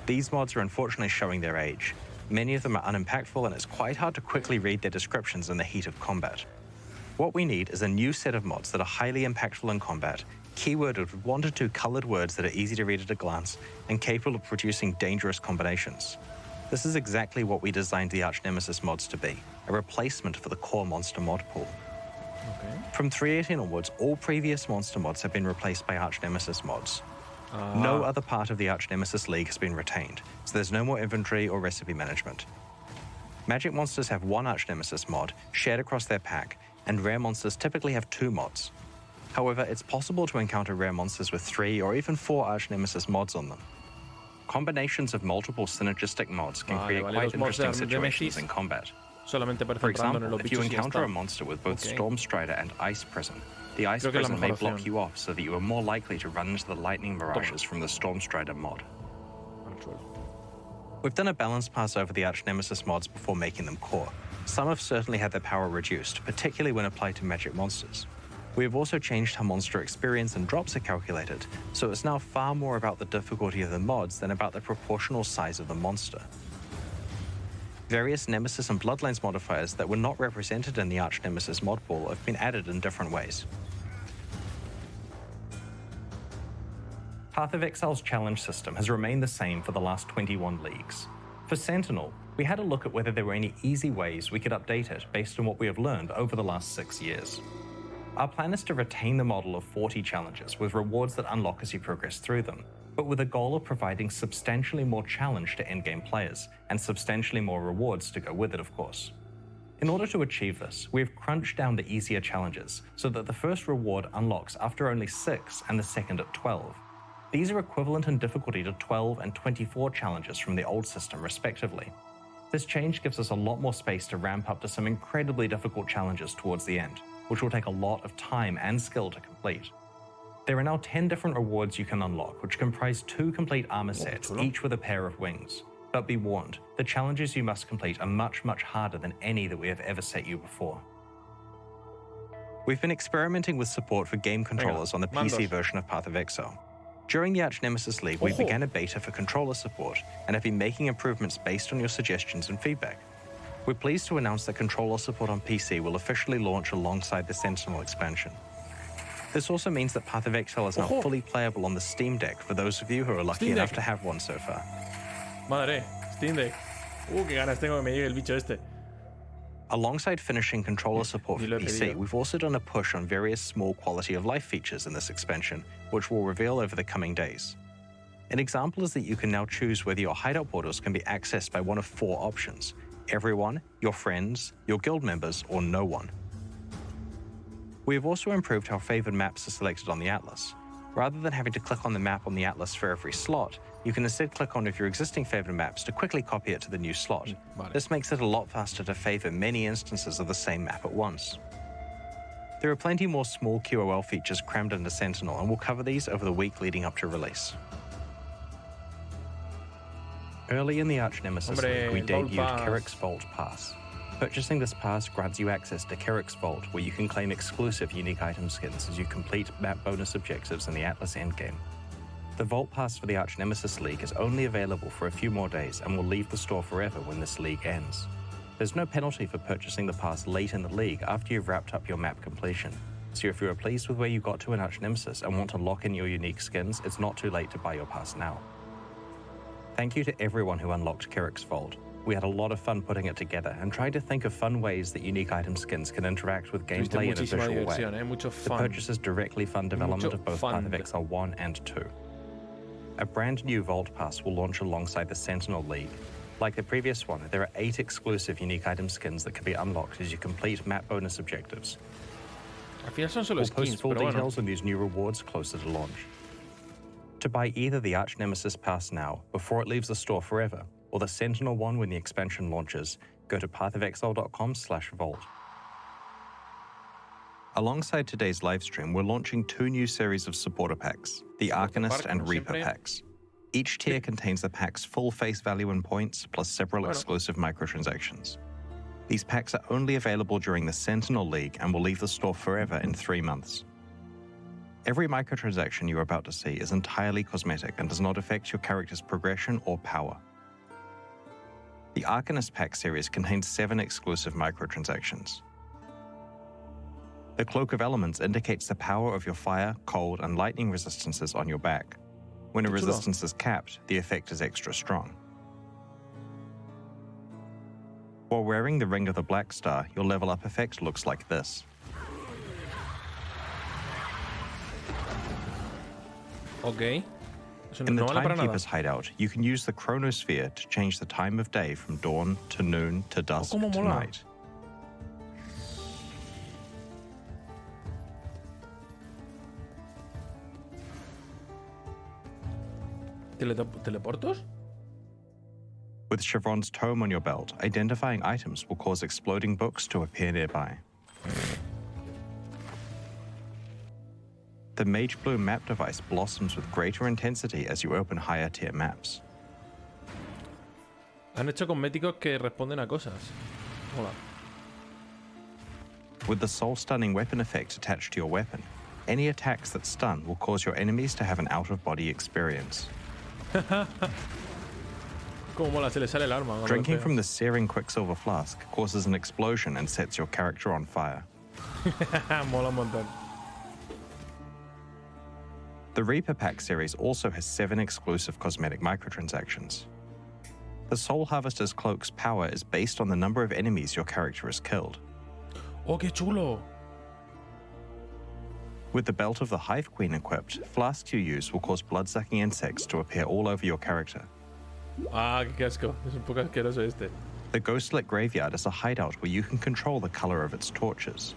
These mods are unfortunately showing their age. Many of them are unimpactful, and it's quite hard to quickly read their descriptions in the heat of combat. What we need is a new set of mods that are highly impactful in combat, keyworded with 1 to 2 colored words that are easy to read at a glance, and capable of producing dangerous combinations. This is exactly what we designed the Arch Nemesis mods to be, a replacement for the core monster mod pool. Okay. From 3.18 onwards, all previous monster mods have been replaced by Arch Nemesis mods. No other part of the Arch Nemesis League has been retained, so there's no more inventory or recipe management. Magic monsters have 1 Arch Nemesis mod, shared across their pack, and rare monsters typically have 2 mods. However, it's possible to encounter rare monsters with 3 or even 4 Arch Nemesis mods on them. Combinations of multiple synergistic mods can create quite interesting situations in combat. For example, if you encounter a monster with both Stormstrider and Ice Prism, the Ice Prism may block you off so that you are more likely to run into the lightning mirages from the Stormstrider mod. We've done a balance pass over the Arch Nemesis mods before making them core. Some have certainly had their power reduced, particularly when applied to magic monsters. We have also changed how monster experience and drops are calculated, so it's now far more about the difficulty of the mods than about the proportional size of the monster. Various Nemesis and Bloodlines modifiers that were not represented in the Arch Nemesis mod pool have been added in different ways. Path of Exile's challenge system has remained the same for the last 21 leagues. For Sentinel, we had a look at whether there were any easy ways we could update it based on what we have learned over the last 6 years. Our plan is to retain the model of 40 challenges with rewards that unlock as you progress through them, but with a goal of providing substantially more challenge to endgame players, and substantially more rewards to go with it, of course. In order to achieve this, we have crunched down the easier challenges so that the first reward unlocks after only 6 and the second at 12. These are equivalent in difficulty to 12 and 24 challenges from the old system, respectively. This change gives us a lot more space to ramp up to some incredibly difficult challenges towards the end, which will take a lot of time and skill to complete. There are now 10 different rewards you can unlock, which comprise 2 complete armor sets, each with a pair of wings. But be warned, the challenges you must complete are much, much harder than any that we have ever set you before. We've been experimenting with support for game controllers on the PC version of Path of Exile. During the Arch Nemesis League, we began a beta for controller support and have been making improvements based on your suggestions and feedback. We're pleased to announce that controller support on PC will officially launch alongside the Sentinel expansion. This also means that Path of Exile is now fully playable on the Steam Deck for those of you who are lucky enough to have one so far.
Madre, Steam Deck. Qué ganas tengo que me llegue el bicho este.
Alongside finishing controller support for PC, we've also done a push on various small quality of life features in this expansion, which we'll reveal over the coming days. An example is that you can now choose whether your hideout portals can be accessed by one of 4 options: everyone, your friends, your guild members, or no one. We have also improved how favored maps are selected on the Atlas. Rather than having to click on the map on the Atlas for every slot, you can instead click on one of your existing favored maps to quickly copy it to the new slot. This makes it a lot faster to favor many instances of the same map at once. There are plenty more small QOL features crammed into Sentinel, and we'll cover these over the week leading up to release. Early in the Arch Nemesis League, we debuted Kerrick's Vault Pass. Purchasing this pass grants you access to Kerrick's Vault, where you can claim exclusive unique item skins as you complete map bonus objectives in the Atlas endgame. The Vault Pass for the Arch Nemesis League is only available for a few more days and will leave the store forever when this league ends. There's no penalty for purchasing the pass late in the league after you've wrapped up your map completion, so if you are pleased with where you got to in Arch Nemesis and want to lock in your unique skins, it's not too late to buy your pass now. Thank you to everyone who unlocked Kerrick's Vault. We had a lot of fun putting it together and trying to think of fun ways that unique item skins can interact with gameplay in a visual way. The purchases directly fund development of both Path of Exile 1 and 2. A brand new Vault Pass will launch alongside the Sentinel League. Like the previous one, there are 8 exclusive unique item skins that can be unlocked as you complete map bonus objectives. We'll post full details on these new rewards closer to launch. To buy either the Arch Nemesis Pass now, before it leaves the store forever, or the Sentinel one when the expansion launches, go to pathofexile.com/vault. Alongside today's livestream, we're launching 2 new series of supporter packs, the Arcanist and Reaper packs. Each tier contains the pack's full face value in points, plus several exclusive microtransactions. These packs are only available during the Sentinel League and will leave the store forever in 3 months. Every microtransaction you're about to see is entirely cosmetic and does not affect your character's progression or power. The Arcanist pack series contains 7 exclusive microtransactions. The Cloak of Elements indicates the power of your fire, cold, and lightning resistances on your back. When a resistance is capped, the effect is extra strong. While wearing the Ring of the Black Star, your level up effect looks like this.
Okay.
In the Timekeeper's hideout, you can use the Chronosphere to change the time of day from dawn to noon to dusk to night.
¿Teleportos?
With Chevron's tome on your belt, identifying items will cause exploding books to appear nearby. The Mage Blue map device blossoms with greater intensity as you open higher tier maps.
Han hecho cosméticos que responden a cosas. Hola.
With the soul stunning weapon effect attached to your weapon, any attacks that stun will cause your enemies to have an out-of-body experience.
Como mola, se le sale el arma.
Drinking from the searing Quicksilver flask causes an explosion and sets your character on fire.
Mola un montón.
The Reaper Pack series also has 7 exclusive cosmetic microtransactions. The Soul Harvester's Cloak's power is based on the number of enemies your character has killed.
Oh, qué chulo!
With the Belt of the Hive Queen equipped, flasks you use will cause blood-sucking insects to appear all over your character.
Ah, qué asco. Es un poco asqueroso este.
The Ghostlit Graveyard is a hideout where you can control the color of its torches.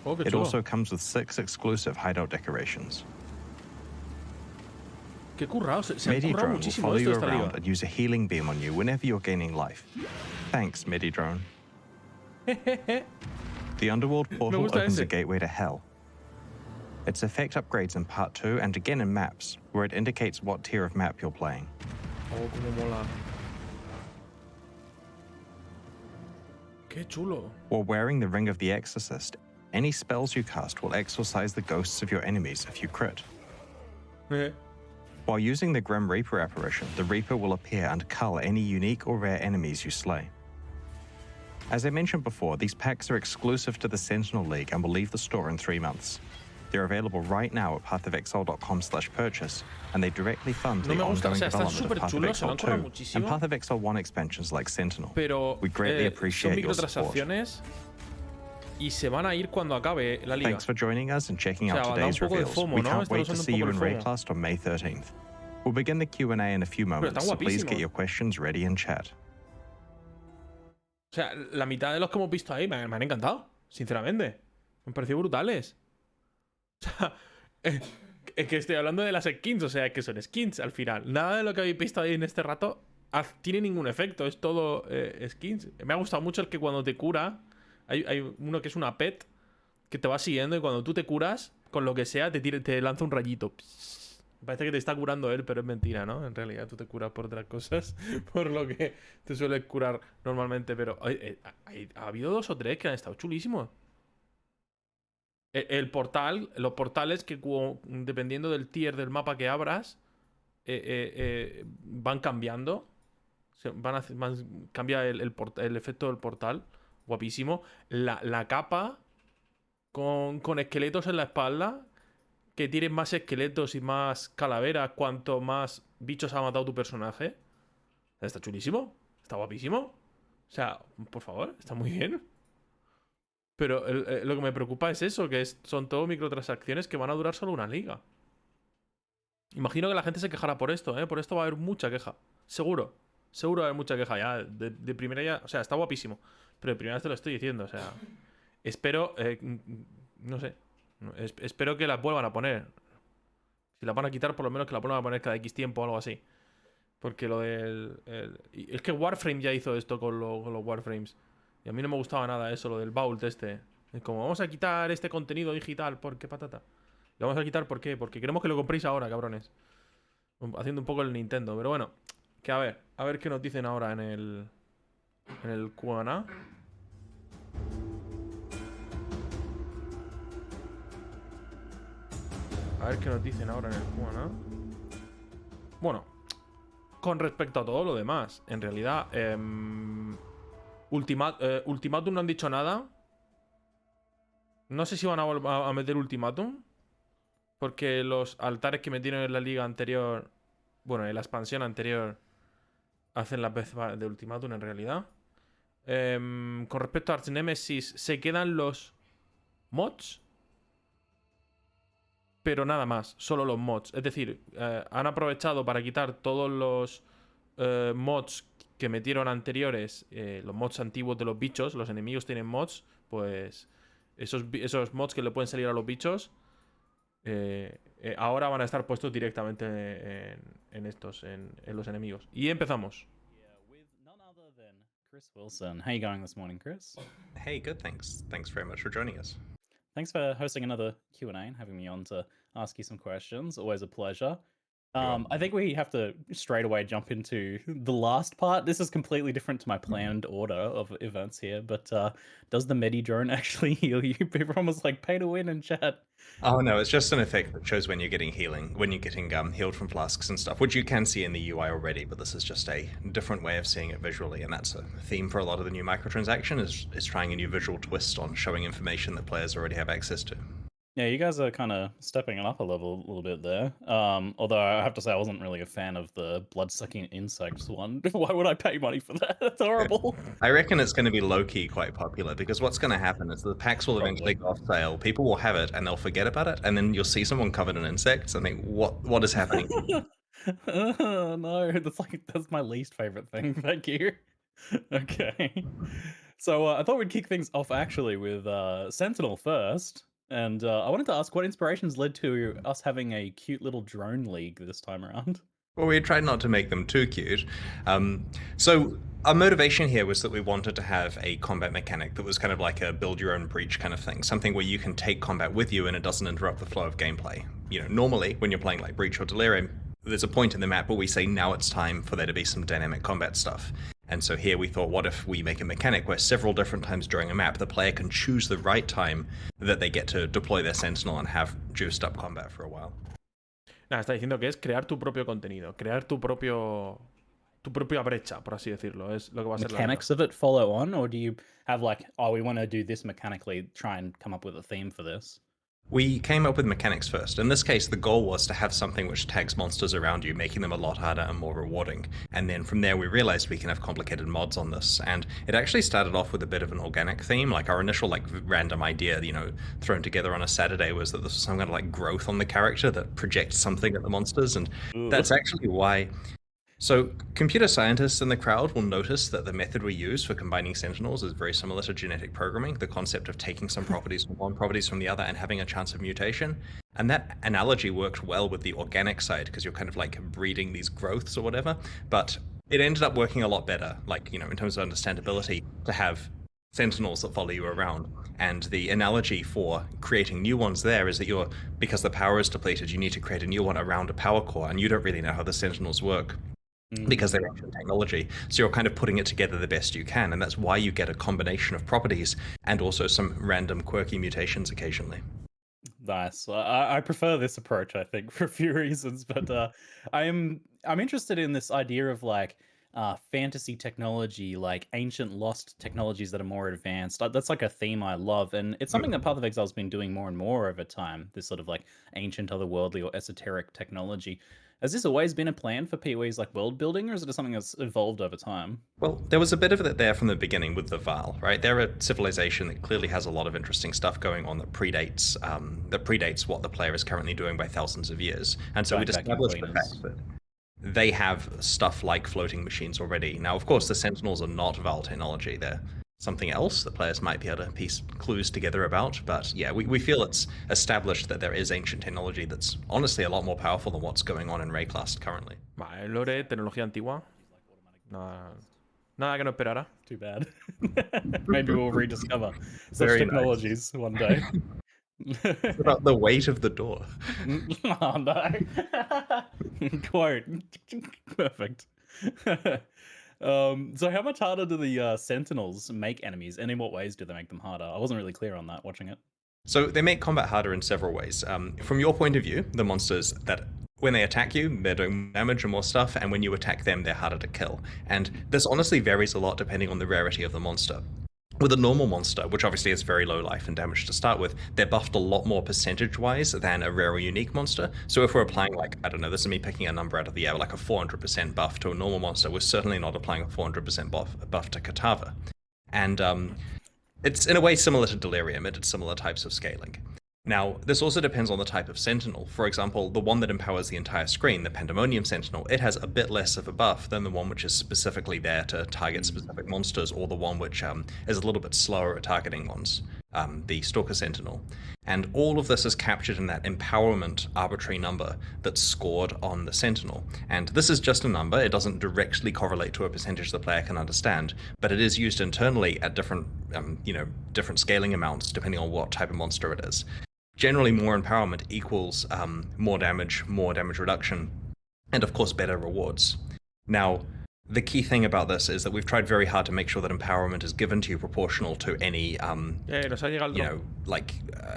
Oh, qué chulo.
It also comes with 6 exclusive hideout decorations.
Qué currado. Se han currado
Medidrone will
muchísimo
follow you
esto
around and use a healing beam on you whenever you're gaining life. Thanks, Medidrone. The Underworld portal opens a gateway to Hell. Its effect upgrades in Part 2 and again in maps, where it indicates what tier of map you're playing.
Oh, como mola. Qué chulo.
While wearing the Ring of the Exorcist, any spells you cast will exorcise the ghosts of your enemies if you crit. While using the Grim Reaper apparition, the Reaper will appear and cull any unique or rare enemies you slay. As I mentioned before, these packs are exclusive to the Sentinel League and will leave the store in 3 months. They're available right now at pathofexile.com/purchase, and they directly fund the ongoing development of Path of Exile 2 and Path of Exile 1 expansions like Sentinel. We greatly appreciate your support.
Y se van a ir cuando acabe la liga.
Thanks for joining us and checking out today's reveals. We can't wait to see you in Raycast on May 13th. We'll begin the Q&A in a few moments, so please get your questions ready in chat.
O sea, la mitad de los que hemos visto ahí me han encantado, sinceramente. Me han parecido brutales. O sea, es que estoy hablando de las skins, o sea, que son skins al final. Nada de lo que habéis visto ahí en este rato tiene ningún efecto, es todo skins. Me ha gustado mucho el que cuando te cura, hay uno que es una pet que te va siguiendo y cuando tú te curas, con lo que sea, te lanza un rayito. Parece que te está curando él, pero es mentira, ¿no? En realidad tú te curas por otras cosas, por lo que te suele curar normalmente. Pero ha habido 2 o 3 que han estado chulísimos. El portal, los portales que dependiendo del tier del mapa que abras, van cambiando. Cambia el efecto del portal. Guapísimo. La capa con esqueletos en la espalda. Que tienes más esqueletos y más calaveras cuanto más bichos ha matado tu personaje. Está chulísimo. Está guapísimo. O sea, por favor, está muy bien. Pero lo que me preocupa es eso, que son todo microtransacciones que van a durar solo una liga. Imagino que la gente se quejará por esto, ¿eh? Por esto va a haber mucha queja. Seguro. Seguro va a haber mucha queja ya. De primera ya... O sea, está guapísimo. Pero de primera vez te lo estoy diciendo, o sea... Espero... no sé. Espero que la vuelvan a poner. Si la van a quitar, por lo menos que la vuelvan a poner cada X tiempo o algo así. Porque lo del... Es que Warframe ya hizo esto con los Warframes. Y a mí no me gustaba nada eso, lo del Vault este. Es como, vamos a quitar este contenido digital. ¿Por qué patata? Lo vamos a quitar, ¿por qué? Porque queremos que lo compréis ahora, cabrones. Haciendo un poco el Nintendo. Pero bueno, que a ver qué nos dicen ahora en el Q&A. A ver qué nos dicen ahora en el Q&A. Bueno, con respecto a todo lo demás, en realidad, Ultimátum no han dicho nada. No sé si van a meter Ultimátum. Porque los altares que metieron en la liga anterior, bueno, en la expansión anterior, hacen la vez de Ultimátum en realidad. Con respecto a Arch Nemesis, se quedan los mods. Pero nada más, solo los mods. Es decir, han aprovechado para quitar todos los mods que metieron anteriores, los mods antiguos de los bichos. Los enemigos tienen mods, pues esos mods que le pueden salir a los bichos, ahora van a estar puestos directamente en los enemigos. Y empezamos.
Chris Wilson. How you going this morning, Chris?
Hey, good, thanks. Thanks very much for joining us.
Thanks for hosting another Q&A and having me on to ask you some questions. Always a pleasure. I think we have to straight away jump into the last part. This is completely different to my planned order of events here, but does the Medi-Drone actually heal you? People are almost like pay to win in chat.
Oh no, it's just an effect that shows when you're getting healed from flasks and stuff, which you can see in the UI already, but this is just a different way of seeing it visually, and that's a theme for a lot of the new microtransactions, is trying a new visual twist on showing information that players already have access to.
Yeah, you guys are kind of stepping it up a little bit there. Although I have to say I wasn't really a fan of the blood-sucking insects one. Why would I pay money for that? That's horrible.
I reckon it's going to be low-key quite popular, because what's going to happen is the packs will eventually go off sale, people will have it, and they'll forget about it, and then you'll see someone covered in insects and think, what is happening?
No, that's my least favorite thing. Thank you. Okay. So I thought we'd kick things off actually with Sentinel first. And I wanted to ask what inspirations led to us having a cute little drone league this time around.
Well, we tried not to make them too cute. So our motivation here was that we wanted to have a combat mechanic that was kind of like a build your own breach kind of thing. Something where you can take combat with you and it doesn't interrupt the flow of gameplay. You know, normally when you're playing like Breach or Delirium, there's a point in the map where we say now it's time for there to be some dynamic combat stuff. And so here we thought, what if we make a mechanic where several different times during a map, the player can choose the right time that they get to deploy their Sentinel and have juiced up combat for a while.
Nada, está diciendo que es crear tu propio contenido, crear tu propia brecha, por así decirlo. Es lo que va a ser
mechanics of it follow on, or do you have like, oh, we want to do this mechanically, try and come up with a theme for this?
We came up with mechanics first. In this case, the goal was to have something which tags monsters around you, making them a lot harder and more rewarding. And then from there, we realized we can have complicated mods on this. And it actually started off with a bit of an organic theme. Like our initial random idea, you know, thrown together on a Saturday was that this was some kind of like growth on the character that projects something at the monsters. And that's actually why. So computer scientists in the crowd will notice that the method we use for combining Sentinels is very similar to genetic programming, the concept of taking some properties from one, properties from the other, and having a chance of mutation. And that analogy worked well with the organic side, because you're kind of like breeding these growths or whatever, but it ended up working a lot better, like, you know, in terms of understandability, to have Sentinels that follow you around. And the analogy for creating new ones there is that because the power is depleted, you need to create a new one around a power core, and you don't really know how the Sentinels work. Because they're ancient technology. So you're kind of putting it together the best you can, and that's why you get a combination of properties and also some random quirky mutations occasionally.
Nice. I prefer this approach, I think, for a few reasons, but I'm interested in this idea of like fantasy technology, like ancient lost technologies that are more advanced. That's like a theme I love, and it's something that Path of Exile's been doing more and more over time. This sort of like ancient, otherworldly, or esoteric technology. Has this always been a plan for PoE's like world building, or is it something that's evolved over time?
Well, there was a bit of it there from the beginning with the Val, right? They're a civilization that clearly has a lot of interesting stuff going on that predates what the player is currently doing by thousands of years. And so we'd established the fact that they have stuff like floating machines already. Now, of course, the Sentinels are not Val technology. They're something else that players might be able to piece clues together about. But yeah, we feel it's established that there is ancient technology that's honestly a lot more powerful than what's going on in Rayclast currently.
Vale, lore, tecnología antigua. Nada que no esperara.
Too bad. Maybe we'll rediscover such technologies one day.
It's about the weight of the door.
Oh no. Quote. Perfect. So how much harder do the Sentinels make enemies, and in what ways do they make them harder? I wasn't really clear on that watching it.
So they make combat harder in several ways. From your point of view, the monsters that when they attack you, they're doing damage and more stuff, and when you attack them, they're harder to kill. And this honestly varies a lot depending on the rarity of the monster. With a normal monster, which obviously has very low life and damage to start with, they're buffed a lot more percentage-wise than a rare or unique monster. So if we're applying, like, I don't know, this is me picking a number out of the air, like a 400% buff to a normal monster, we're certainly not applying a 400% buff to Katava. And it's in a way similar to Delirium, it did similar types of scaling. Now, this also depends on the type of Sentinel. For example, the one that empowers the entire screen, the Pandemonium Sentinel, it has a bit less of a buff than the one which is specifically there to target specific monsters, or the one which is a little bit slower at targeting ones, the Stalker Sentinel. And all of this is captured in that empowerment arbitrary number that's scored on the Sentinel. And this is just a number, it doesn't directly correlate to a percentage the player can understand, but it is used internally at different, different scaling amounts depending on what type of monster it is. Generally, more empowerment equals more damage reduction, and of course better rewards. Now, the key thing about this is that we've tried very hard to make sure that empowerment is given to you proportional to any,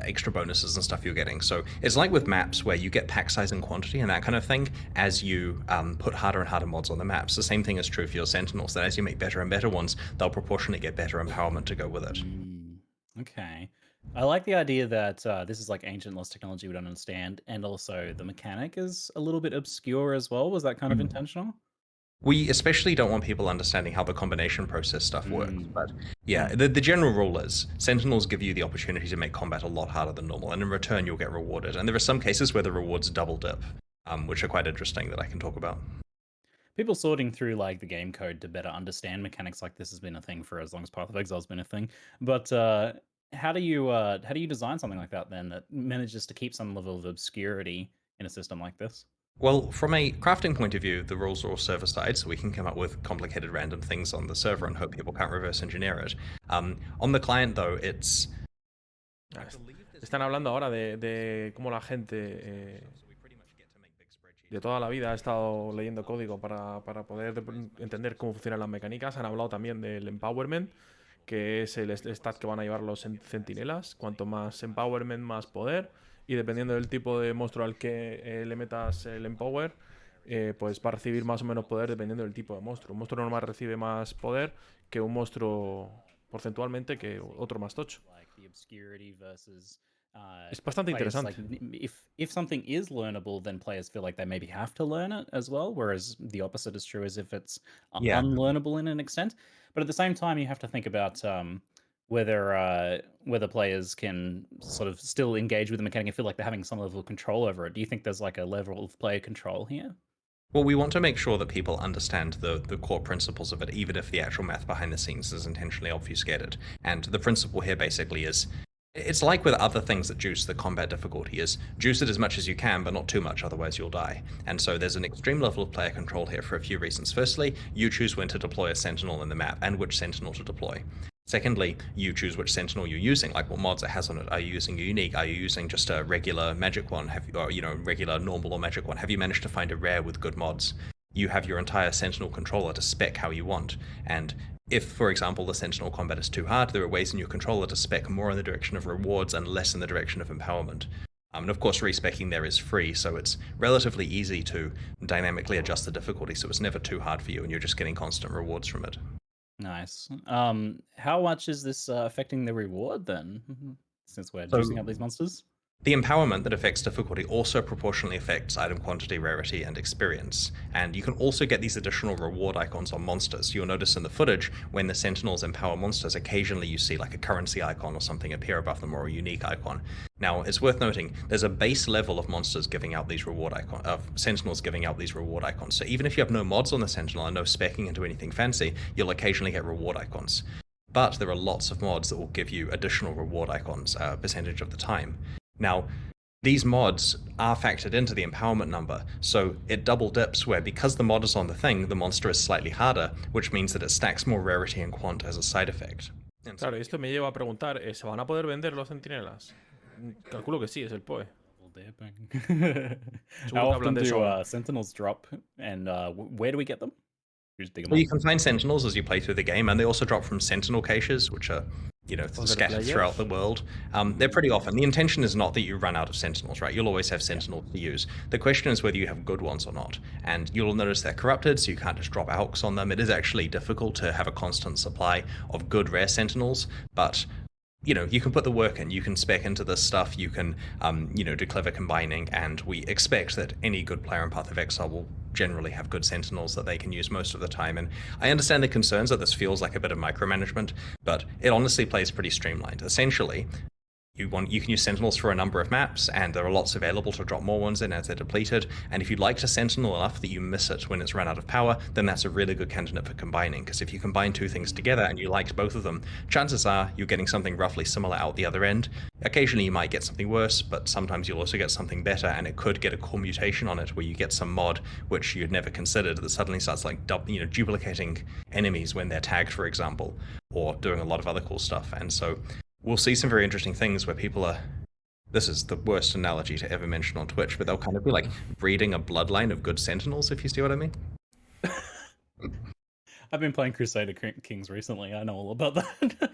extra bonuses and stuff you're getting. So it's like with maps where you get pack size and quantity and that kind of thing as you put harder and harder mods on the maps. The same thing is true for your Sentinels, that as you make better and better ones, they'll proportionally get better empowerment to go with it.
Okay. I like the idea that this is like ancient lost technology we don't understand, and also the mechanic is a little bit obscure as well. Was that kind of intentional?
We especially don't want people understanding how the combination process stuff works, but yeah, the general rule is Sentinels give you the opportunity to make combat a lot harder than normal, and in return you'll get rewarded. And there are some cases where the rewards double dip, which are quite interesting that I can talk about.
People sorting through like the game code to better understand mechanics like this has been a thing for as long as Path of Exile's been a thing, but how do you design something like that then that manages to keep some level of obscurity in a system like this?
Well, from a crafting point of view, the rules are all server-side, so we can come up with complicated random things on the server and hope people can't reverse engineer it. On the client, though, it's...
Están hablando ahora de cómo la gente de toda la vida ha estado leyendo código para poder entender cómo funcionan las mecánicas. Han hablado también del empowerment, que es el stat que van a llevar los centinelas. Cuanto más empowerment, más poder. Y dependiendo del tipo de monstruo al que le metas el empower, pues va a recibir más o menos poder dependiendo del tipo de monstruo. Un monstruo normal recibe más poder que un monstruo porcentualmente que otro más tocho. Es bastante interesante.
If something is learnable, then players feel like they maybe have to learn it as well, whereas the opposite is true as if it's unlearnable in an extent. But at the same time, you have to think about whether players can sort of still engage with the mechanic and feel like they're having some level of control over it. Do you think there's like a level of player control here?
Well, we want to make sure that people understand the core principles of it, even if the actual math behind the scenes is intentionally obfuscated. And the principle here basically is, it's like with other things that juice the combat difficulty is, juice it as much as you can, but not too much, otherwise you'll die. And so there's an extreme level of player control here for a few reasons. Firstly, you choose when to deploy a Sentinel in the map, and which Sentinel to deploy. Secondly, you choose which Sentinel you're using, like what mods it has on it. Are you using a unique? Are you using just a regular magic one? Regular normal or magic one? Have you managed to find a rare with good mods? You have your entire Sentinel controller to spec how you want. And if, for example, the Sentinel combat is too hard, there are ways in your controller to spec more in the direction of rewards and less in the direction of empowerment. And of course, respecking there is free, so it's relatively easy to dynamically adjust the difficulty, so it's never too hard for you, and you're just getting constant rewards from it.
Nice. How much is this affecting the reward then, since we're juicing up these monsters?
The empowerment that affects difficulty also proportionally affects item quantity, rarity, and experience. And you can also get these additional reward icons on monsters. You'll notice in the footage, when the Sentinels empower monsters, occasionally you see like a currency icon or something appear above them, or a unique icon. Now, it's worth noting, there's a base level of monsters giving out these reward icons, of Sentinels giving out these reward icons. So even if you have no mods on the Sentinel and no speccing into anything fancy, you'll occasionally get reward icons. But there are lots of mods that will give you additional reward icons a percentage of the time. Now, these mods are factored into the empowerment number, so it double dips where because the mod is on the thing, the monster is slightly harder, which means that it stacks more rarity and quant as a side effect.
Claro, esto me lleva a preguntar, ¿se van a poder vender los centinelas? Calculo que sí, es el PoE.
How often do Sentinels drop, and where do we get them?
Well, you can find Sentinels as you play through the game, and they also drop from Sentinel caches, which are, you know, scattered throughout the world. They're pretty often. The intention is not that you run out of Sentinels, right? You'll always have Sentinels to use. The question is whether you have good ones or not. And you'll notice they're corrupted, so you can't just drop AUX on them. It is actually difficult to have a constant supply of good rare Sentinels, but you know, you can put the work in, you can spec into this stuff, you can, you know, do clever combining, and we expect that any good player in Path of Exile will generally have good Sentinels that they can use most of the time. And I understand the concerns that this feels like a bit of micromanagement, but it honestly plays pretty streamlined. Essentially, you can use Sentinels for a number of maps, and there are lots available to drop more ones in as they're depleted, and if you like to Sentinel enough that you miss it when it's run out of power, then that's a really good candidate for combining, because if you combine two things together and you liked both of them, chances are you're getting something roughly similar out the other end. Occasionally you might get something worse, but sometimes you'll also get something better, and it could get a cool mutation on it where you get some mod which you'd never considered that suddenly starts like duplicating enemies when they're tagged, for example, or doing a lot of other cool stuff. And so we'll see some very interesting things where people are, this is the worst analogy to ever mention on Twitch, but they'll kind of be like breeding a bloodline of good Sentinels, if you see what I mean.
I've been playing Crusader Kings recently. I know all about that.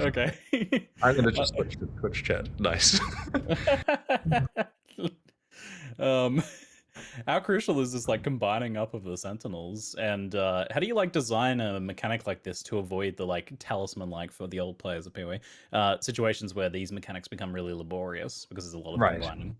Okay.
I'm going to just switch to Twitch chat. Nice.
How crucial is this, like, combining up of the Sentinels, and how do you like design a mechanic like this to avoid the like talisman, like for the old players of PoE, situations where these mechanics become really laborious because there's a lot of combining?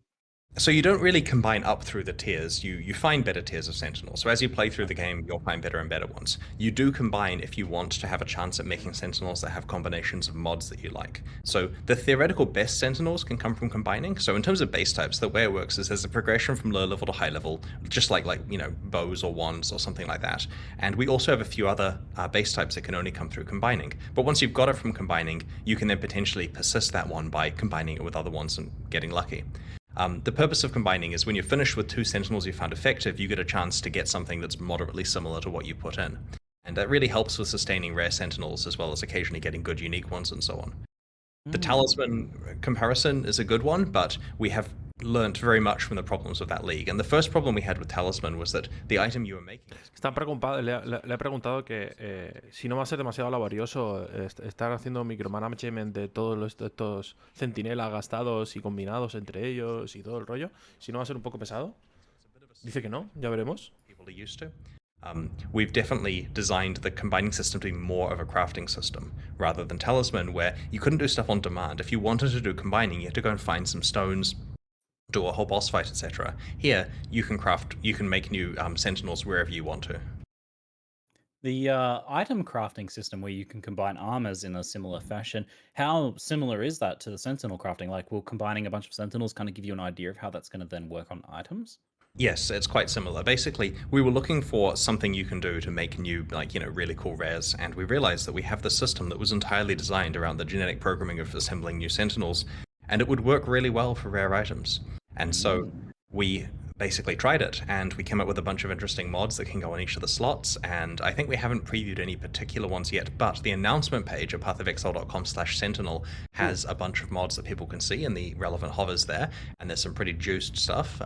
So you don't really combine up through the tiers, you find better tiers of Sentinels. So as you play through the game, you'll find better and better ones. You do combine if you want to have a chance at making Sentinels that have combinations of mods that you like. So the theoretical best Sentinels can come from combining. So in terms of base types, the way it works is there's a progression from low level to high level, just like you know, bows or wands or something like that. And we also have a few other base types that can only come through combining. But once you've got it from combining, you can then potentially persist that one by combining it with other ones and getting lucky. The purpose of combining is when you're finished with two Sentinels you found effective, you get a chance to get something that's moderately similar to what you put in. And that really helps with sustaining rare Sentinels as well as occasionally getting good unique ones and so on. The talisman comparison is a good one, but we have learned very much from the problems of that league. And the first problem we had with talisman was that the item you were making...
Le he preguntado que si no va a ser demasiado laborioso estar haciendo micromanagement de todos estos centinelas gastados y combinados entre ellos y todo el rollo. Si no va a ser un poco pesado. Dice que no, ya veremos.
We've definitely designed the combining system to be more of a crafting system rather than talisman, where you couldn't do stuff on demand. If you wanted to do combining, you had to go and find some stones, do a whole boss fight, etc. Here, you can make new Sentinels wherever you want to.
The item crafting system where you can combine armors in a similar fashion, how similar is that to the Sentinel crafting? Like, will combining a bunch of Sentinels kind of give you an idea of how that's going to then work on items?
Yes, it's quite similar. Basically, we were looking for something you can do to make new, like, you know, really cool rares, and we realized that we have this system that was entirely designed around the genetic programming of assembling new Sentinels, and it would work really well for rare items. And so we basically tried it, and we came up with a bunch of interesting mods that can go on each of the slots, and I think we haven't previewed any particular ones yet, but the announcement page at pathofexile.com/sentinel has a bunch of mods that people can see in the relevant hovers there, and there's some pretty juiced stuff,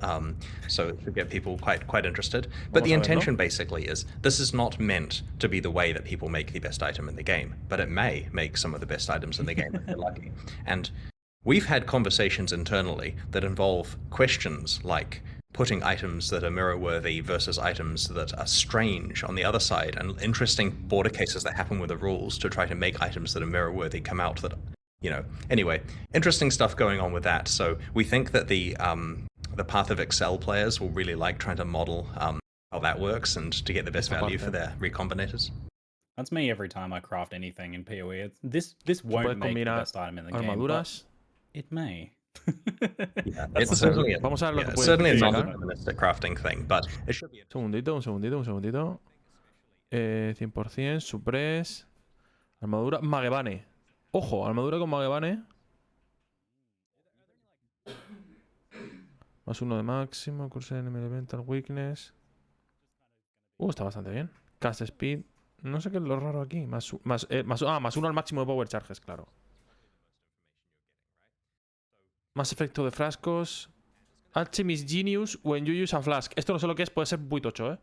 so to get people quite interested. But the intention basically is, this is not meant to be the way that people make the best item in the game, but it may make some of the best items in the game if they're lucky. And we've had conversations internally that involve questions like putting items that are mirror-worthy versus items that are strange on the other side, and interesting border cases that happen with the rules to try to make items that are mirror-worthy come out that, you know. Anyway, interesting stuff going on with that. So we think that the Path of Excel players will really like trying to model how that works and to get the best value for their recombinators.
That's me every time I craft anything in PoE. This won't make the best item in the game, but it may.
Yeah, it's certainly a non-deterministic crafting thing, but it should be.
Un segundito. 100%, suppress. Armadura Magebane. Ojo, armadura con Magebane. +1 de máximo, curso de enemy elemental weakness. Está bastante bien. Cast speed. No sé qué es lo raro aquí. +1 al máximo de power charges, claro. Más efecto de frascos. Alchemist Genius when you use a flask. Esto no sé lo que es, puede ser muy tocho, ¿eh?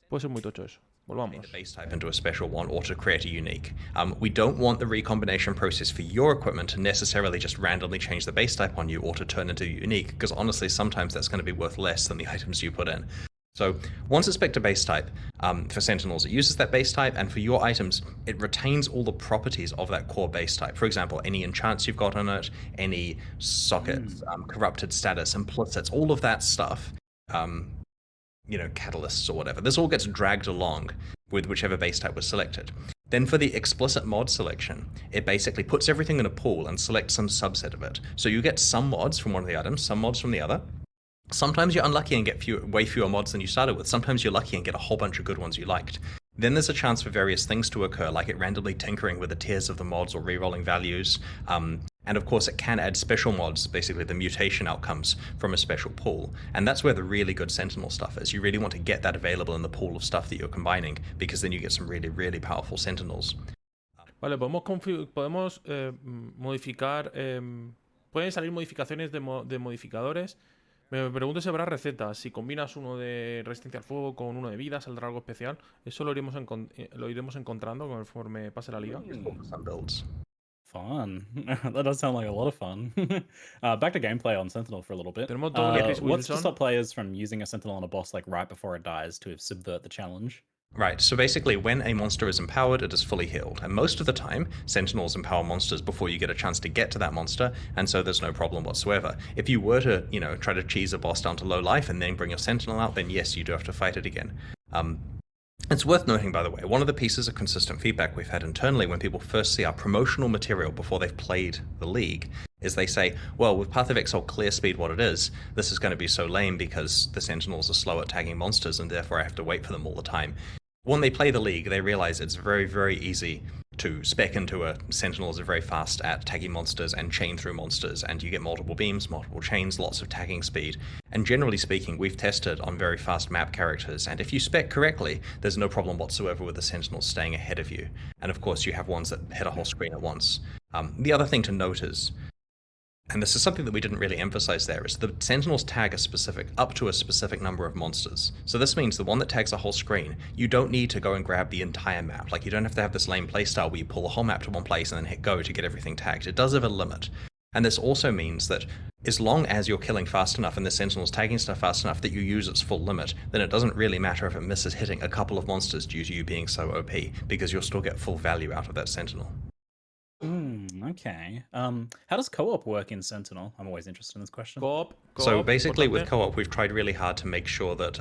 Puede ser muy tocho eso. Volvamos.
The base type into a special one or to create a unique. We don't want the recombination process for your equipment to necessarily just randomly change the base type on you or to turn into a unique, because honestly, sometimes that's going to be worth less than the items you put in. So once it's picked a base type, for Sentinels, it uses that base type, and for your items, it retains all the properties of that core base type. For example, any enchants you've got on it, any sockets, corrupted status, implicits, all of that stuff, you know, catalysts or whatever. This all gets dragged along with whichever base type was selected. Then for the explicit mod selection, it basically puts everything in a pool and selects some subset of it. So you get some mods from one of the items, some mods from the other. Sometimes you're unlucky and get way fewer mods than you started with. Sometimes you're lucky and get a whole bunch of good ones you liked. Then there's a chance for various things to occur, like it randomly tinkering with the tiers of the mods or rerolling values. And of course, it can add special mods, basically the mutation outcomes from a special pool. And that's where the really good Sentinel stuff is. You really want to get that available in the pool of stuff that you're combining, because then you get some really, really powerful Sentinels.
Vale, podemos modificar... pueden salir modificaciones de modificadores. Me pregunto si habrá recetas. Si combinas uno de resistencia al fuego con uno de vida, saldrá algo especial. Eso lo iremos encontrando conforme pase la liga.
Fun. That does sound like a lot of fun. Back to gameplay on Sentinel for a little bit. What's to stop players from using a Sentinel on a boss like right before it dies to subvert the challenge?
Right, so basically when a monster is empowered, it is fully healed. And most of the time, Sentinels empower monsters before you get a chance to get to that monster, and so there's no problem whatsoever. If you were to, you know, try to cheese a boss down to low life and then bring your Sentinel out, then yes, you do have to fight it again. It's worth noting, by the way, one of the pieces of consistent feedback we've had internally when people first see our promotional material before they've played the league is they say, well, with Path of Exile clear speed what it is, this is going to be so lame because the Sentinels are slow at tagging monsters and therefore I have to wait for them all the time. When they play the league, they realize it's very, very easy to spec into a Sentinels are very fast at tagging monsters and chain through monsters, and you get multiple beams, multiple chains, lots of tagging speed. And generally speaking, we've tested on very fast map characters, and if you spec correctly, there's no problem whatsoever with the Sentinels staying ahead of you. And of course, you have ones that hit a whole screen at once. The other thing to note is, and this is something that we didn't really emphasize there, is the Sentinels tag up to a specific number of monsters. So this means the one that tags a whole screen, you don't need to go and grab the entire map. Like, you don't have to have this lame playstyle where you pull the whole map to one place and then hit go to get everything tagged. It does have a limit. And this also means that as long as you're killing fast enough and the Sentinel's tagging stuff fast enough that you use its full limit, then it doesn't really matter if it misses hitting a couple of monsters due to you being so OP, because you'll still get full value out of that Sentinel.
Okay. How does co-op work in Sentinel? I'm always interested in this question.
Co-op.
So basically with co-op, we've tried really hard to make sure that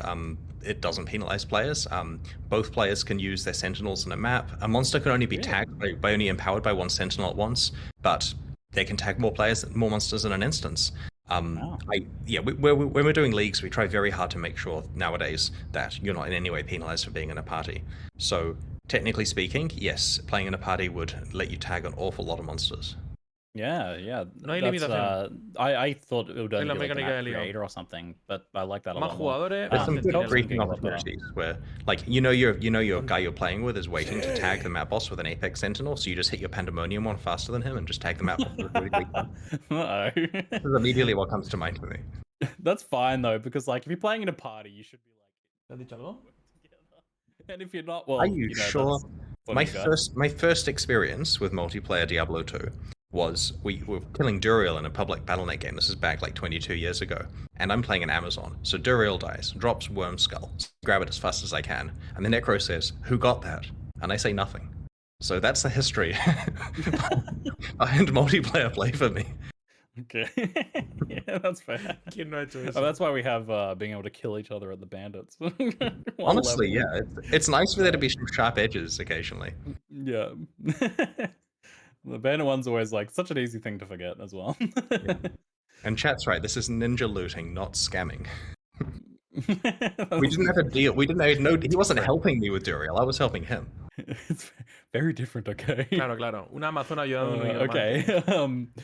it doesn't penalize players. Both players can use their Sentinels in a map. A monster can only be tagged by only empowered by one Sentinel at once, but they can tag more monsters in an instance. When we're doing leagues, we try very hard to make sure nowadays that you're not in any way penalized for being in a party. So technically speaking, yes, playing in a party would let you tag an awful lot of monsters.
Yeah.
No hay
limitación. I thought it would only be like an app creator or something, but I like that a lot more.
There's some good briefing opportunities where, like, your guy you're playing with is waiting to tag the map boss with an Apex Sentinel, so you just hit your Pandemonium one faster than him and just tag the map boss really quickly. This is immediately what comes to mind for me.
That's fine though, because like if you're playing in a party, you should be like. And if you're not, well,
are you sure? My first experience with multiplayer Diablo 2 was we were killing Duriel in a public Battle.net game. This is back like 22 years ago. And I'm playing an Amazon. So Duriel dies, drops Worm Skull. Grab it as fast as I can. And the Necro says, "Who got that?" And I say nothing. So that's the history behind multiplayer play for me.
Okay. Yeah, that's fair. That's why we have being able to kill each other at the bandits.
Honestly, yeah. It's nice for there to be some sharp edges occasionally.
Yeah. The bandit one's always like such an easy thing to forget as well.
Yeah. And chat's right, this is ninja looting, not scamming. We didn't have a deal. We didn't know he wasn't helping me with Duriel, I was helping him.
It's very different, okay?
Claro. Un Amazon ayudando a un
okay.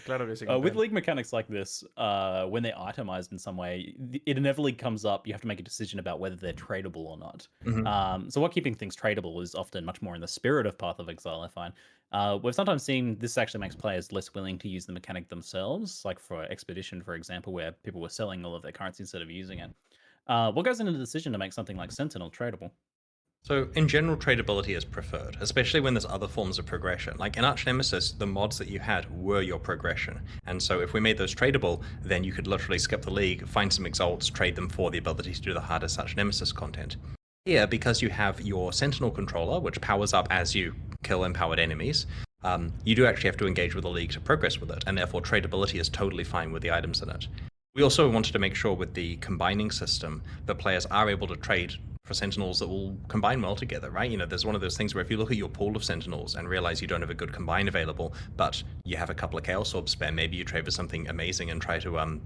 Claro que sí.
With League mechanics like this, when they're itemized in some way, it inevitably comes up. You have to make a decision about whether they're tradable or not.
Mm-hmm.
So what keeping things tradable is often much more in the spirit of Path of Exile, I find. We've sometimes seen this actually makes players less willing to use the mechanic themselves, like for Expedition, for example, where people were selling all of their currency instead of using it. What goes into the decision to make something like Sentinel tradable?
So, in general, tradability is preferred, especially when there's other forms of progression. Like in Arch Nemesis, the mods that you had were your progression. And so if we made those tradable, then you could literally skip the league, find some exalts, trade them for the ability to do the hardest Arch Nemesis content. Here, because you have your Sentinel controller, which powers up as you kill empowered enemies, you do actually have to engage with the league to progress with it, and therefore tradability is totally fine with the items in it. We also wanted to make sure with the combining system that players are able to trade for Sentinels that will combine well together, right? You know, there's one of those things where if you look at your pool of Sentinels and realize you don't have a good combine available, but you have a couple of Chaos Orbs spare, maybe you trade for something amazing and try to,